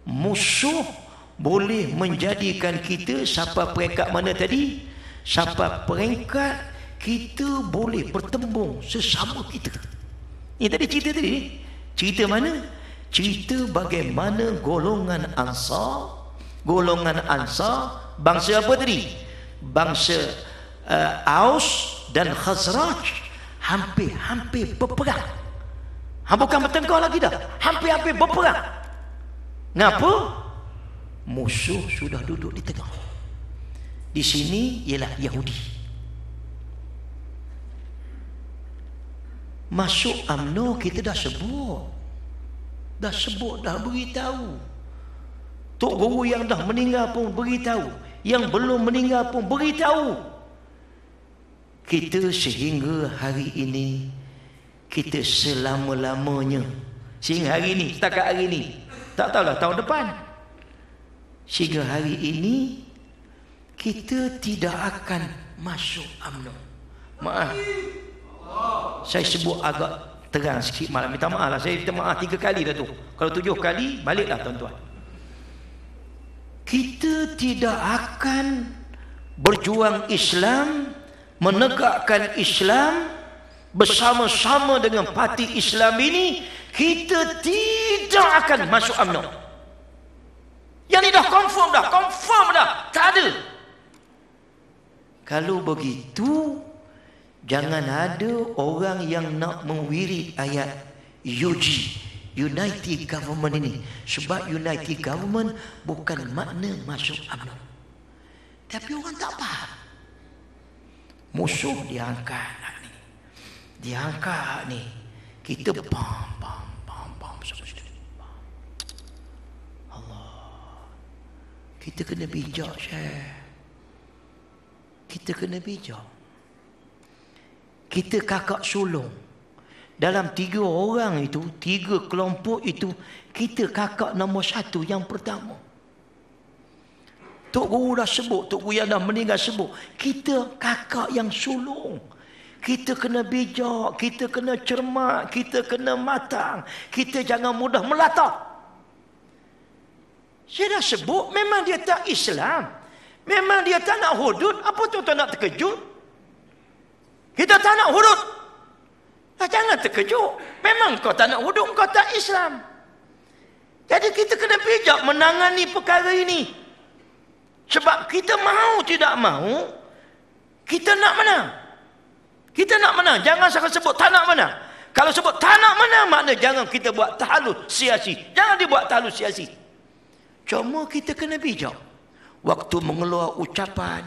Musuh boleh menjadikan kita sampai peringkat mana tadi? Sampai peringkat kita boleh bertembung sesama kita. Ini tadi cerita tadi. Cerita mana? Cerita bagaimana golongan Ansar, bangsa apa tadi? Bangsa Aus dan Khazraj hampir berperang. Bukan bertengkar lagi dah, hampir berperang. Ngapa? Musuh sudah duduk di tengah. Di sini ialah Yahudi. Masuk UMNO kita dah sebut, dah beritahu. Tok guru yang dah meninggal pun beritahu, yang belum meninggal pun beritahu. Kita sehingga hari ini, kita selama-lamanya, sehingga hari ini, setakat hari ini, tak tahulah tahun depan, sehingga hari ini kita tidak akan masuk UMNO. Maaf, saya sebut agak terang sikit malam, minta maaf lah. Saya minta maaf 3 kali dah tu. Kalau 7 kali baliklah tuan-tuan. Kita tidak akan berjuang Islam, menegakkan Islam bersama-sama dengan parti Islam ini. Kita tidak akan masuk UMNO. Yang ni dah confirm dah, tak ada. Kalau begitu, jangan ada orang yang nak menwirid ayat UG, United government ini. Sebab United government bukan makna masuk UMNO. Tapi orang tak faham. Musuh diangkat ni. Diangkat ni. Kita bam. Allah. Kita kena bijak, Syekh. Kita kena bijak. Kita kakak sulung. Dalam 3 orang itu, 3 kelompok itu, kita kakak nombor 1 yang pertama. Tok Guru dah sebut, Tok Guru yang dah meninggal sebut. Kita kakak yang sulung. Kita kena bijak, kita kena cermat, kita kena matang. Kita jangan mudah melata. Saya dah sebut, memang dia tak Islam. Memang dia tak nak hudud. Apa tuan-tuan nak terkejut? Kita tak nak hudud. Jangan terkejut. Memang kau tak nak hudud, kau tak Islam. Jadi kita kena bijak menangani perkara ini. Sebab kita mahu tidak mahu, kita nak menang. Kita nak menang. Jangan sangat sebut tak nak menang. Kalau sebut tak nak menang, makna jangan kita buat tahalus siasi. Jangan dibuat tahalus siasi. Cuma kita kena bijak. Waktu mengeluar ucapan,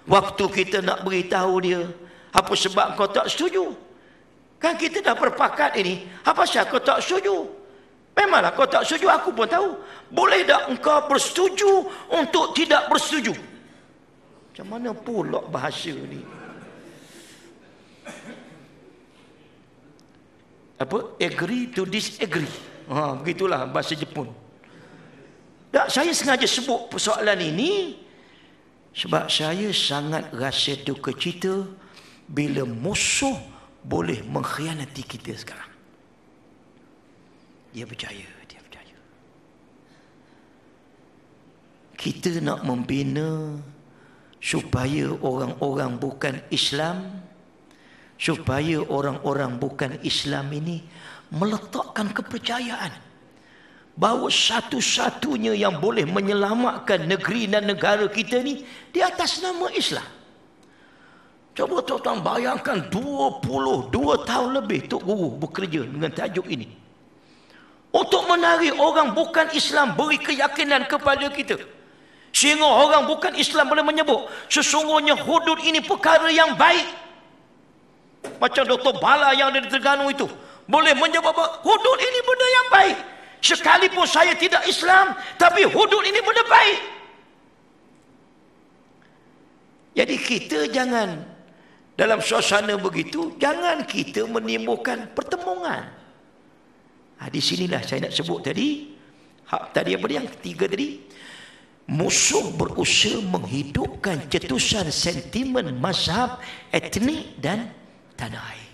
waktu kita nak beritahu dia, apa sebab kau tak setuju? Kan kita dah berpakat ini, apa sebab kau tak setuju? Memanglah kau tak setuju, aku pun tahu. Boleh tak engkau bersetuju untuk tidak bersetuju? Macam mana pula bahasa ni? Apa? Agree to disagree. Begitulah bahasa Jepun. Tak, saya sengaja sebut persoalan ini sebab saya sangat rasa duka cita bila musuh boleh mengkhianati kita sekarang. Dia berjaya. Kita nak membina supaya orang-orang bukan Islam, supaya orang-orang bukan Islam ini meletakkan kepercayaan bahawa satu-satunya yang boleh menyelamatkan negeri dan negara kita ni di atas nama Islam. Coba tuan-tuan bayangkan 22 tahun lebih Tok Guru bekerja dengan tajuk ini. Untuk menarik orang bukan Islam beri keyakinan kepada kita. Sehingga orang bukan Islam boleh menyebut sesungguhnya hudud ini perkara yang baik. Macam Dr. Bala yang ada di Terengganu itu boleh menyebut hudud ini benda yang baik. Sekalipun saya tidak Islam, tapi hudud ini benda baik. Jadi kita jangan dalam suasana begitu, jangan kita menimbulkan pertemuan. Di sinilah saya nak sebut tadi. Tadi apa dia? Yang ketiga tadi. Musuh berusaha menghidupkan cetusan sentimen mazhab, etnik dan tanah air.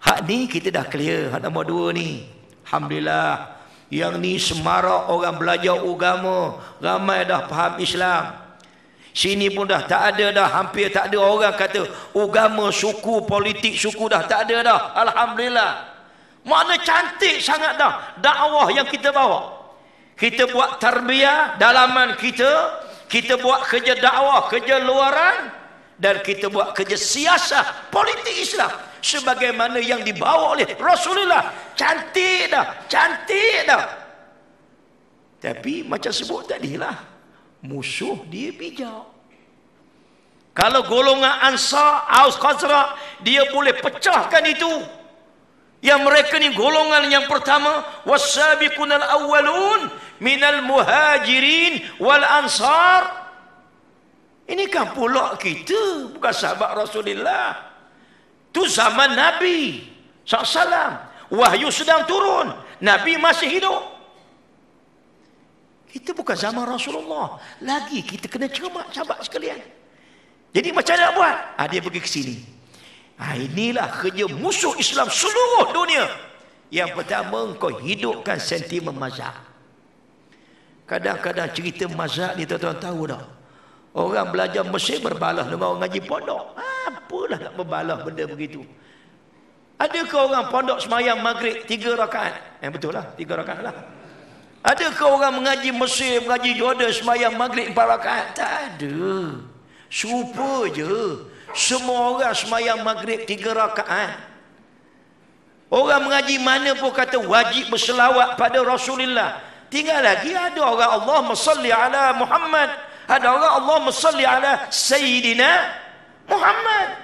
Hak ni kita dah clear. Hak nombor 2 ni. Alhamdulillah. Yang ni semarak orang belajar agama. Ramai dah faham Islam. Sini pun dah tak ada dah. Hampir tak ada orang kata agama, suku, politik, suku dah tak ada dah. Alhamdulillah. Makna cantik sangat dah dakwah yang kita bawa. Kita buat tarbiyah dalaman kita. Kita buat kerja dakwah, kerja luaran. Dan kita buat kerja siasah politik Islam. Sebagaimana yang dibawa oleh Rasulullah. Cantik dah. Cantik dah. Tapi macam sebut tadi lah. Musuh dia bijak. Kalau golongan Ansar, Aus, Khazraj, dia boleh pecahkan itu. Yang mereka ni golongan yang pertama. Was-sabiqunal awwalun minal muhajirin wal ansar. Ini kan pula kita. Bukan sahabat Rasulullah. Itu zaman Nabi SAW. Wahyu sedang turun. Nabi masih hidup. Kita bukan zaman Rasulullah. Lagi kita kena cermat sahabat sekalian. Jadi macam mana nak buat? Dia pergi ke sini. Inilah kerja musuh Islam seluruh dunia. Yang pertama, kau hidupkan sentimen mazhab. Kadang-kadang cerita mazhab ni tuan-tuan tahu dah. Orang belajar Mesir berbalah dengan orang ngaji pondok. Apalah nak berbalah benda begitu. Adakah orang pondok semayang maghrib 3 rakaat? Betul lah, 3 rakaat lah. Adakah orang mengaji Mesir, mengaji Jordan semayang maghrib 4 rakaat? Tak ada. Serupa je. Semua orang semayang maghrib 3 rakaat. Orang mengaji mana pun kata wajib berselawat pada Rasulullah. Tinggal lagi ada orang Allahumma salli ala Muhammad, ada orang Allahumma salli ala Sayyidina Muhammad.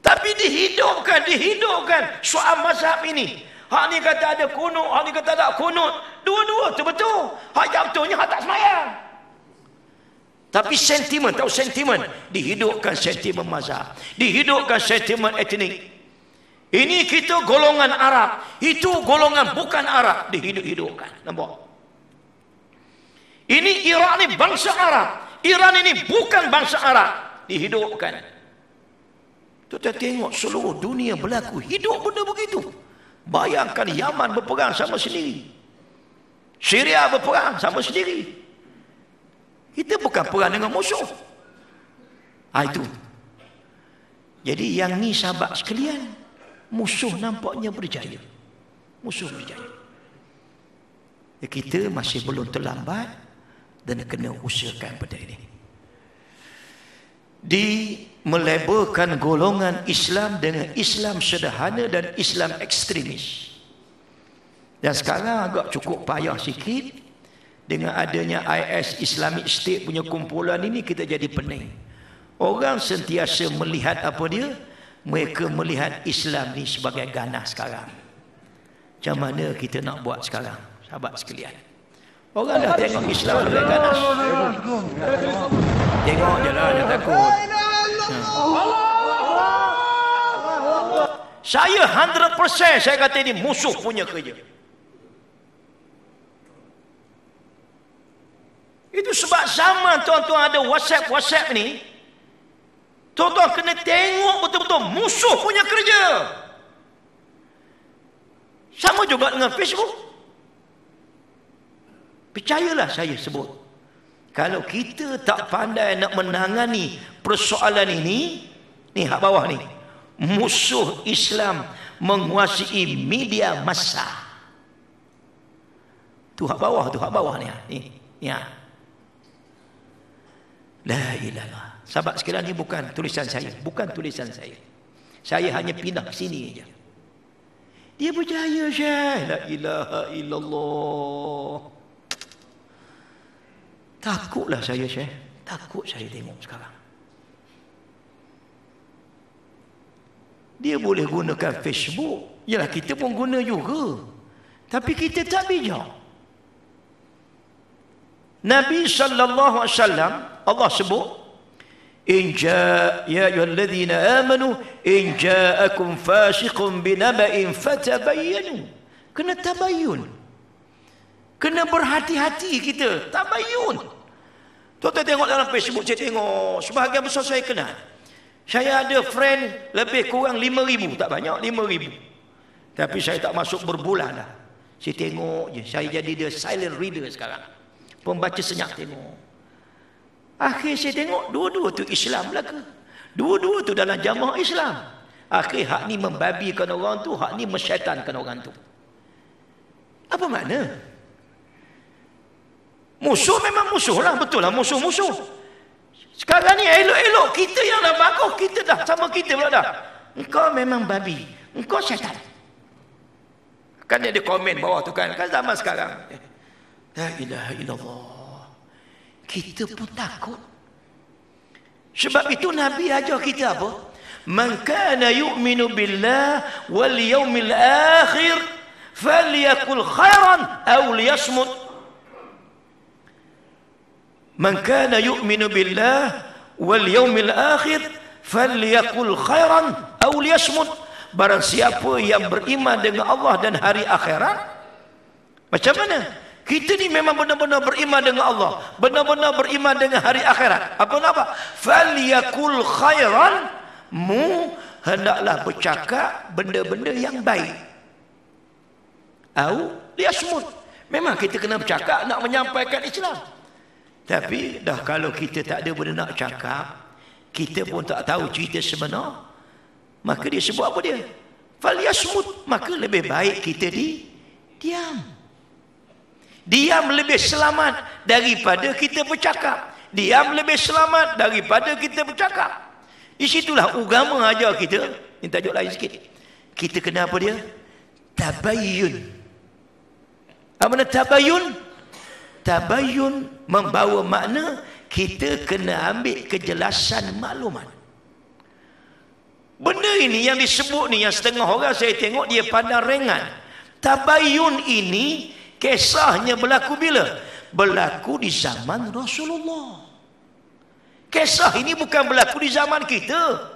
Tapi dihidupkan soal mazhab ini. Hak ni kata ada kunut, hak ni kata tak kunut. Dua-dua tu betul. Hak yang betulnya hak tak semayang. Tapi sentimen, tahu sentimen? Dihidupkan sentimen mazhab, dihidupkan sentimen etnik. Ini kita golongan Arab, itu golongan bukan Arab, dihidup-hidupkan. Nampak? Ini Iraq ni bangsa Arab, Iran ini bukan bangsa Arab, dihidupkan. Kita tengok seluruh dunia berlaku hidup benda begitu. Bayangkan Yaman berperang sama sendiri, Syria berperang sama sendiri. Kita bukan perang dengan musuh. Itu. Jadi yang ni sahabat sekalian, musuh nampaknya berjaya. Musuh berjaya. Kita masih belum terlambat dan kena usahakan pada ini. Melabelkan golongan Islam dengan Islam sederhana dan Islam ekstremis. Dan sekarang agak cukup payah sikit dengan adanya IS, Islamic State punya kumpulan ini, kita jadi pening. Orang sentiasa melihat apa dia? Mereka melihat Islam ni sebagai ganas sekarang. Macam mana kita nak buat sekarang, sahabat sekalian? Orang dah tengok Islam sebagai ganas. Tengok je lah, jangan takut. Saya 100% saya kata ini musuh punya kerja. Itu sebab zaman tuan-tuan ada WhatsApp ni, tuan-tuan kena tengok betul-betul musuh punya kerja. Sama juga dengan Facebook. Percayalah saya sebut, kalau kita tak pandai nak menangani persoalan ini, ni hak bawah ni, musuh Islam menguasai media massa. Tu hak bawah ni. Ni. La ilaha. Sahabat sekalian, ni bukan tulisan saya, saya hanya pindah ke sini aja. Dia berjaya, Syekh. La ilaha illallah. Takutlah saya, Syekh. Takut saya tengok sekarang. Dia boleh gunakan Facebook. Yalah, kita pun guna juga. Tapi kita tak bijak. Nabi sallallahu alaihi wasallam, Allah sebut, ya ayyuhalladzina amanu in ja'akum fasiqun binaba'in fatabayyanu. Kena tabayyun. Kena berhati-hati kita, tabayyun. Tuan-tuan tengok dalam Facebook, saya tengok sebahagian besar saya kenal. Saya ada friend lebih kurang 5,000, tak banyak, 5,000. Tapi saya tak masuk berbulan dah. Saya tengok je, saya jadi dia silent reader sekarang. Pembaca senyap tengok. Akhir saya tengok dua-dua tu Islam belaka. Dua-dua tu dalam jamaah Islam. Akhir hak ni membabikan orang tu, hak ni mensyaitankan orang tu. Apa makna? Musuh memang musuh lah, betul lah, musuh-musuh. Sekarang ni elok-elok kita yang dah bagus, kita dah sama kita pula dah. Engkau memang babi, engkau syaitan. Kan dia ada komen bawah tu kan zaman sekarang. La ilaha illallah. Kita pun takut. Sebab itu Nabi ajar kita apa? Man kana yu'minu billah wal yawmil akhir falyakul khairan aw liyasmut. Man kana yu'minu billah wal yawmil akhir falyakul khairan aw liyasmut. Barang siapa yang beriman dengan Allah dan hari akhirat, macam mana? Kita ni memang benar-benar beriman dengan Allah, benar-benar beriman dengan hari akhirat. Apa nak apa? Falyakul khairan, mu hendaklah bercakap benda-benda yang baik. Au liyasmut. Memang kita kena bercakap nak menyampaikan Islam. Tapi dah kalau kita tak ada benda nak cakap, kita pun tak tahu cerita sebenar, maka dia sebut apa dia? Falyasmut. Maka lebih baik kita diam. Diam lebih selamat daripada kita bercakap. Diam lebih selamat daripada kita bercakap. Di situlah agama ajar kita. Ini tajuk lain sikit. kita kena apa dia? Tabayyun. Apa makna tabayyun? Tabayyun membawa makna kita kena ambil kejelasan maklumat. Benda ini yang disebut ni, yang setengah orang saya tengok dia pandang ringan. Tabayyun ini kisahnya berlaku bila? Berlaku di zaman Rasulullah. Kisah ini bukan berlaku di zaman kita.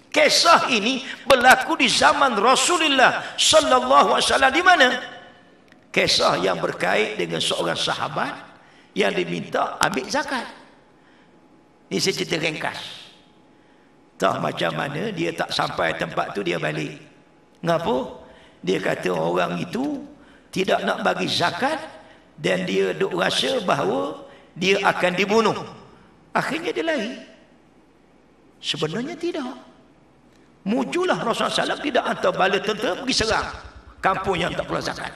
Kisah ini berlaku di zaman Rasulullah sallallahu alaihi wasallam. Di mana? Kisah yang berkait dengan seorang sahabat yang diminta ambil zakat. Ini saya cerita ringkas. Tak macam mana dia tak sampai tempat tu dia balik. Ngapa? Dia kata orang itu tidak nak bagi zakat dan dia duk rasa bahawa dia akan dibunuh. Akhirnya dia lari. Sebenarnya tidak. Mujulah Rasulullah SAW tidak hantar bala tentera pergi serang kampung yang tak perlu zakat.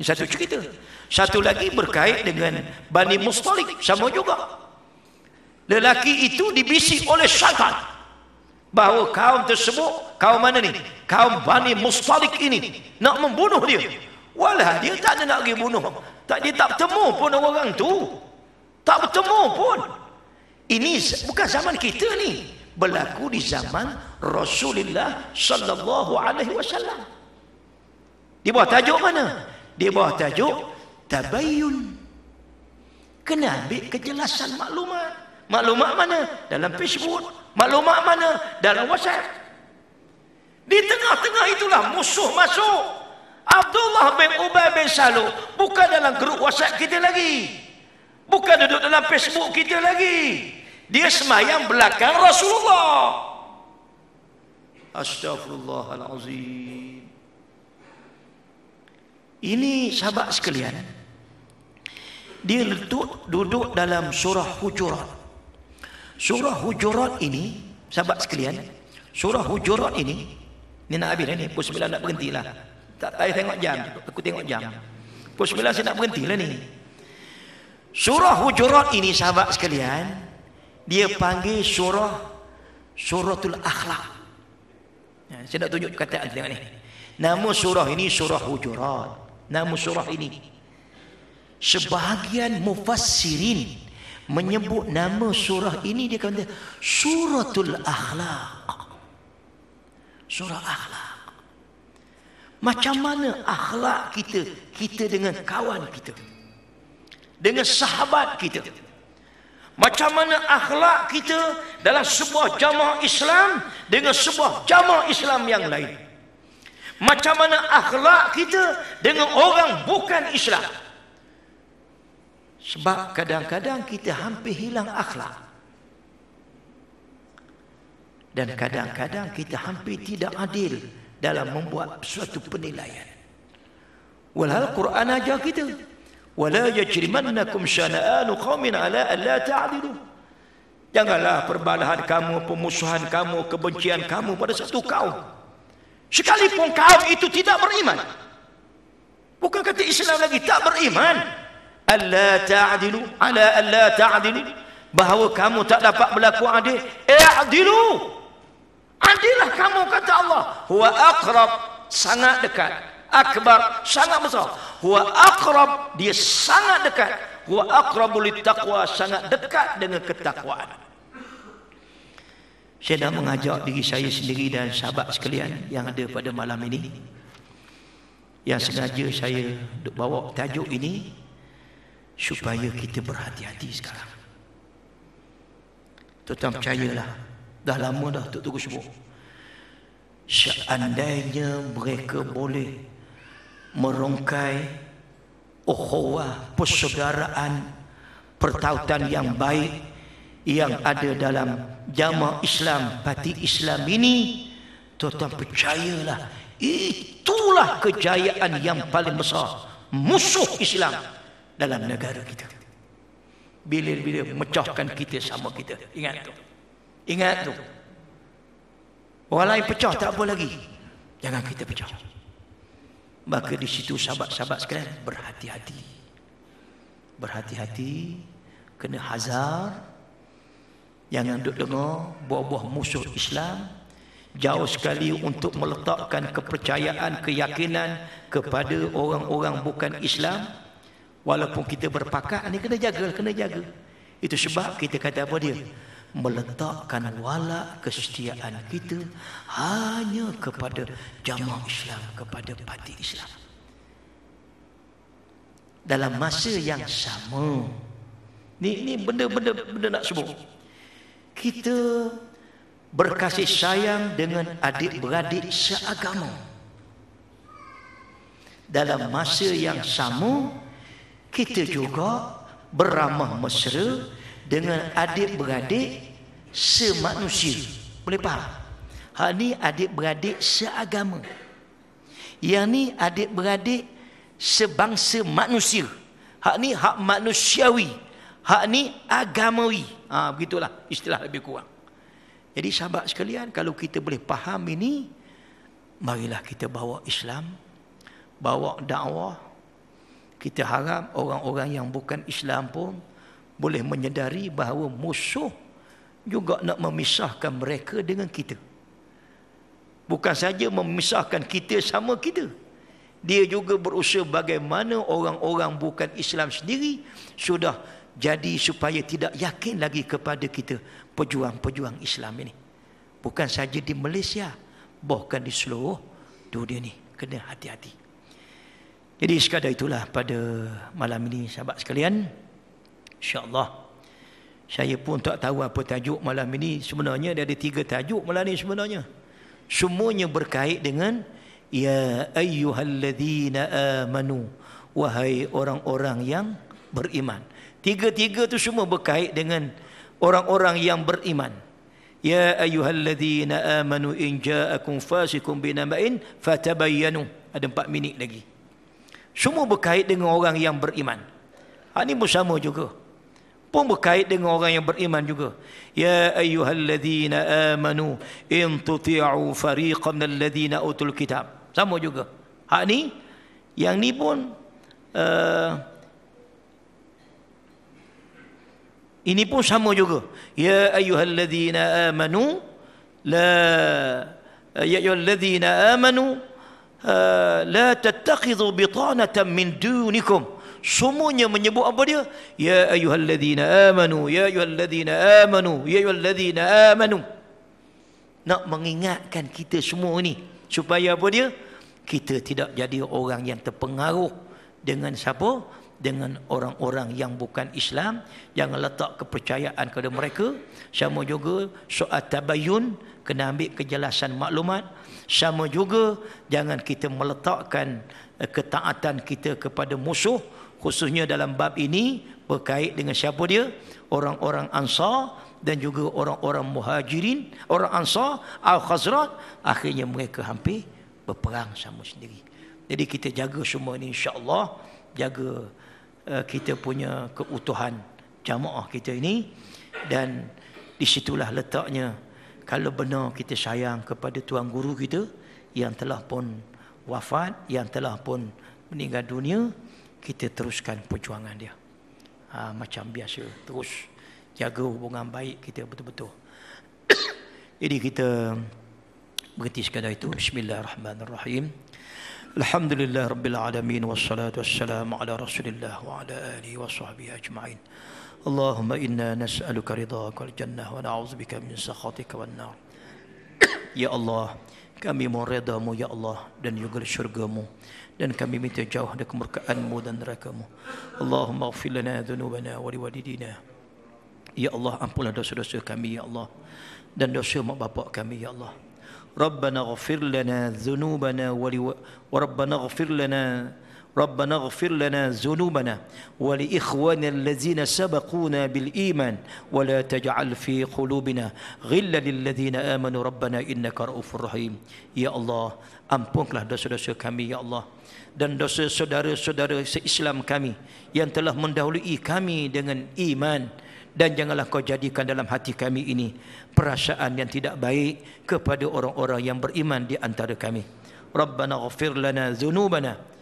Ini satu cerita. Satu lagi berkait dengan Bani Mustalik, sama juga. Lelaki itu dibisik oleh syaitan bahawa kaum tersebut, kaum mana ni? Kaum Bani Mustalik ini nak membunuh dia. Walah, dia tak ada nak pergi bunuh. Dia tak bertemu pun orang tu. Tak bertemu pun. Ini bukan zaman kita ni. Berlaku di zaman Rasulullah sallallahu alaihi wasallam. Di bawah tajuk mana? Di bawah tajuk tabayyun. Kena ambil kejelasan maklumat. Maklumat mana? Dalam Facebook. Maklumat mana? Dalam WhatsApp. Di tengah-tengah itulah musuh masuk. Abdullah bin Ubay bin Salul bukan dalam grup WhatsApp kita lagi. Bukan duduk dalam Facebook kita lagi. Dia semayang belakang Rasulullah. Astaghfirullahalazim. Ini sahabat sekalian, dia duduk dalam surah Hujurat. Surah Hujurat ini, sahabat sekalian, surah Hujurat ini nak habis ni, pukul 9 nak berhentilah. Tak payah tengok jam, aku tengok jam. Pukul 9 saya nak berhentilah ni. Surah Hujurat ini, sahabat sekalian, dia panggil suratul akhlak. Saya nak tunjuk kataan, tengok ni. Nama surah ini surah Hujurat. Nama surah ini. Sebahagian mufassirin menyebut nama surah ini, dia kata suratul akhlak. Surah akhlak. Macam mana akhlak kita dengan kawan kita, dengan sahabat kita. Macam mana akhlak kita dalam sebuah jamaah Islam dengan sebuah jamaah Islam yang lain. Macam mana akhlak kita dengan orang bukan Islam. Sebab kadang-kadang kita hampir hilang akhlak. Dan kadang-kadang kita hampir tidak adil dalam membuat suatu penilaian. Walhal Quran ajar kita, wala yajrimannakum syana'anu qaumin ala alla ta'dilu. Janganlah perbalahan kamu, pemusuhan kamu, kebencian kamu pada satu kaum, sekalipun kaum itu tidak beriman. Bukan kata Islam lagi, tak beriman. Alla ta'dilu ala alla ta'dilu, bahawa kamu tak dapat berlaku adil. I'dilu, adillah kamu, kata Allah. Huwa aqrab, sangat dekat. Akbar, sangat besar. Huwa aqrab, dia sangat dekat. Huwa aqrabu littaqwa, sangat dekat dengan ketakwaan. Saya nak mengajak diri saya sendiri dan sahabat sekalian yang ada pada malam ini, yang sengaja saya bawa tajuk ini, supaya kita berhati-hati sekarang. Tuan percayalah, dah lama dah Tok Tugu sebut, seandainya mereka boleh merungkai ukhuwah, persaudaraan, pertautan yang baik yang ada dalam jamaah Islam, parti Islam ini, tuan-tuan percayalah, itulah kejayaan yang paling besar musuh Islam dalam negara kita. Bila-bila memecahkan kita sama kita. Ingat tu. Ingat tu. Orang lain pecah tak apa lagi, jangan kita pecah. Maka di situ sahabat-sahabat sekalian, berhati-hati. Berhati-hati, kena hazar. Jangan duk dengar buah-buah musuh Islam jauh sekali untuk meletakkan kepercayaan, keyakinan kepada orang-orang bukan Islam. Walaupun kita berpakat, ini kena jaga. Itu sebab kita kata apa dia? Meletakkan wala kesetiaan kita hanya kepada jamaah Islam, kepada parti Islam. Dalam masa yang sama, ni benda nak sebut, kita berkasih sayang dengan adik-beradik seagama. Dalam masa yang sama, kita juga beramah mesra dengan adik-beradik semanusia. Boleh faham? Hak ni adik-beradik seagama. Yang ni adik-beradik sebangsa manusia. Hak ni hak manusiawi. Hak ni agamawi. Begitulah istilah lebih kurang. Jadi sahabat sekalian, kalau kita boleh faham ini, marilah kita bawa Islam, bawa dakwah. Kita harap orang-orang yang bukan Islam pun boleh menyedari bahawa musuh juga nak memisahkan mereka dengan kita. Bukan saja memisahkan kita sama kita, dia juga berusaha bagaimana orang-orang bukan Islam sendiri sudah jadi supaya tidak yakin lagi kepada kita, pejuang-pejuang Islam ini. Bukan saja di Malaysia, bahkan di seluruh dunia ni. Kena hati-hati. Jadi sekadar itulah pada malam ini sahabat sekalian. InsyaAllah saya pun tak tahu apa tajuk malam ini. Sebenarnya dia ada 3 tajuk malam ini sebenarnya. Semuanya berkait dengan ya ayyuhalladzina amanu, wahai orang-orang yang beriman. 3 tu semua berkait dengan orang-orang yang beriman. Ya ayyuhalladzina amanu in ja'akum fasiqun binaba'in fatabayyanu. Ada 4 minit lagi. Semua berkait dengan orang yang beriman. Ini pun sama juga. Pun berkait dengan orang yang beriman juga. Ya ayyuhalladzina amanu in tuti'u fariqan minal ladzina utul kitab. Sama juga. Hak ni, yang ni pun ini pun sama juga. Ya ayyuhalladzina amanu ya ayyuhalladzina amanu la tattakhidhu bitanatan min dunikum. Semuanya menyebut apa dia? Ya ayyuhalladzina amanu, ya ayyuhalladzina amanu, ya ayyuhalladzina amanu. Nak mengingatkan kita semua ni supaya apa dia? Kita tidak jadi orang yang terpengaruh dengan siapa? Dengan orang-orang yang bukan Islam. Jangan letak kepercayaan kepada mereka. Sama juga soal tabayyun, kena ambil kejelasan maklumat. Sama juga jangan kita meletakkan ketaatan kita kepada musuh, khususnya dalam bab ini berkait dengan siapa dia? Orang-orang Ansar dan juga orang-orang Muhajirin, orang Ansar, Al-Khazraj. Akhirnya mereka hampir berperang sama sendiri. Jadi kita jaga semua ini, insya-Allah, jaga kita punya keutuhan jamaah kita ini. Dan disitulah letaknya, kalau benar kita sayang kepada tuan guru kita yang telah pun wafat, yang telah pun meninggal dunia, kita teruskan perjuangan dia. Macam biasa, terus jaga hubungan baik kita betul-betul. Jadi kita berhenti sekadar itu. Bismillahirrahmanirrahim. Alhamdulillah Rabbil Alamin. Wassalatu wassalamu ala Rasulillah wa ala alihi wa sahbihi ajma'in. Allahumma inna nas'aluka ridhaka wal jannah wa na'udzubika min sakhatika wan nar. Ya Allah, kami mohon redamu ya Allah dan juga syurgamu, dan kami minta jauh dari kemurkaanmu dan nerakamu. Allahumma ighfir lana dhunubana wa liwalidina. Ya Allah, ampunlah dosa-dosa kami ya Allah dan dosa mak bapak kami ya Allah. Rabbana ighfir lana dhunubana wa rabbana ighfir lana ربنا اغفر لنا ذنوبنا ولإخواننا الذين سبقونا بالإيمان ولا تجعل في قلوبنا غلا للذين آمنوا ربنا إنك رؤوف رحيم. Ya Allah, ampunkanlah dosa-dosa kami ya Allah dan dosa saudara-saudara se-Islam kami yang telah mendahului kami dengan iman, dan janganlah kau jadikan dalam hati kami ini perasaan yang tidak baik kepada orang-orang yang beriman di antara kami. Rabbana ighfir lana dhunubana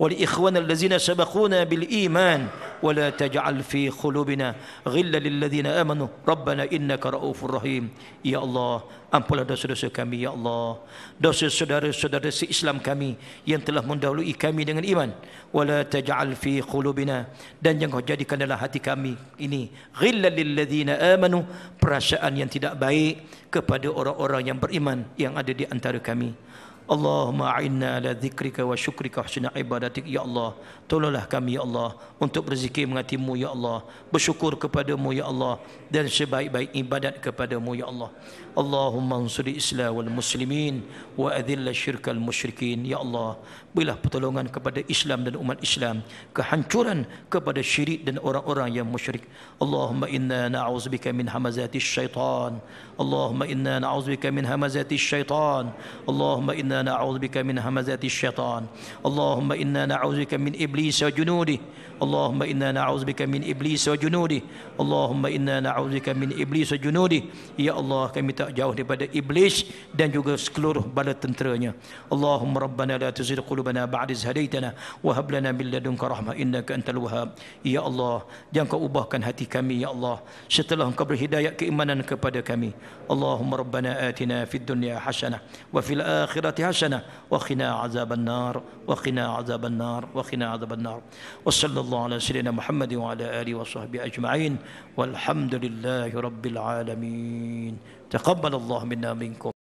ولإخواننا الذين سبقونا بالإيمان ولا تجعل في قلوبنا غلا للذين آمنوا ربنا إنك رؤوف رحيم. Ya Allah, ampunlah dosa-dosa kami ya Allah, dosa saudara-saudara se-Islam kami yang telah mendahului kami dengan iman. Wala taj'al fi qulubina, dan jangan kau jadikan dalam hati kami ini ghillal lilladzina amanu, perasaan yang tidak baik kepada orang-orang yang beriman yang ada di antara kami. Allahumma a'inna ala dzikrika wa syukrika wa husna ibadatik. Ya Allah, tolonglah kami ya Allah untuk berzikir mengasimu ya Allah, bersyukur kepadamu ya Allah, dan sebaik-baik ibadat kepadamu ya Allah. Allahumma ansuri Islam wal muslimin wa adhilla syirkal musyrikin. Ya Allah, berilah pertolongan kepada Islam dan umat Islam, kehancuran kepada syirik dan orang-orang yang musyrik. Allahumma inna na'udzubika min hamazatis syaitan. Allahumma inna na'udzubika min hamazatis syaitan. Allahumma inna na'udzubika min hamazatis syaitan. Allahumma inna na'udzubika min iblis wa junudi. Allahumma inna na'udzubika min iblis wa junudi. Allahumma inna na'udzubika min iblis wa junudi. Ya Allah, kami tak jauh daripada iblis dan juga seluruh bala tenteranya. Allahumma rabbana la tuzigh qulubana ba'da idh hadaitana wa hab lana min ladunka rahmah innaka antal wahhab. Ya Allah, jangan kau ubahkan hati kami ya Allah setelah engkau beri hidayah keimanan kepada kami. Allahumma rabbana atina fid dunya hasanah wa fil akhirati hasanah wa qina azaban nar wa qina azaban nar wa qina azaban nar. Wa sallallahu ala sayyidina Muhammad wa ala alihi wa sahbihi ajma'in walhamdulillahi rabbil alamin. Taqabbalallahu minna minkum.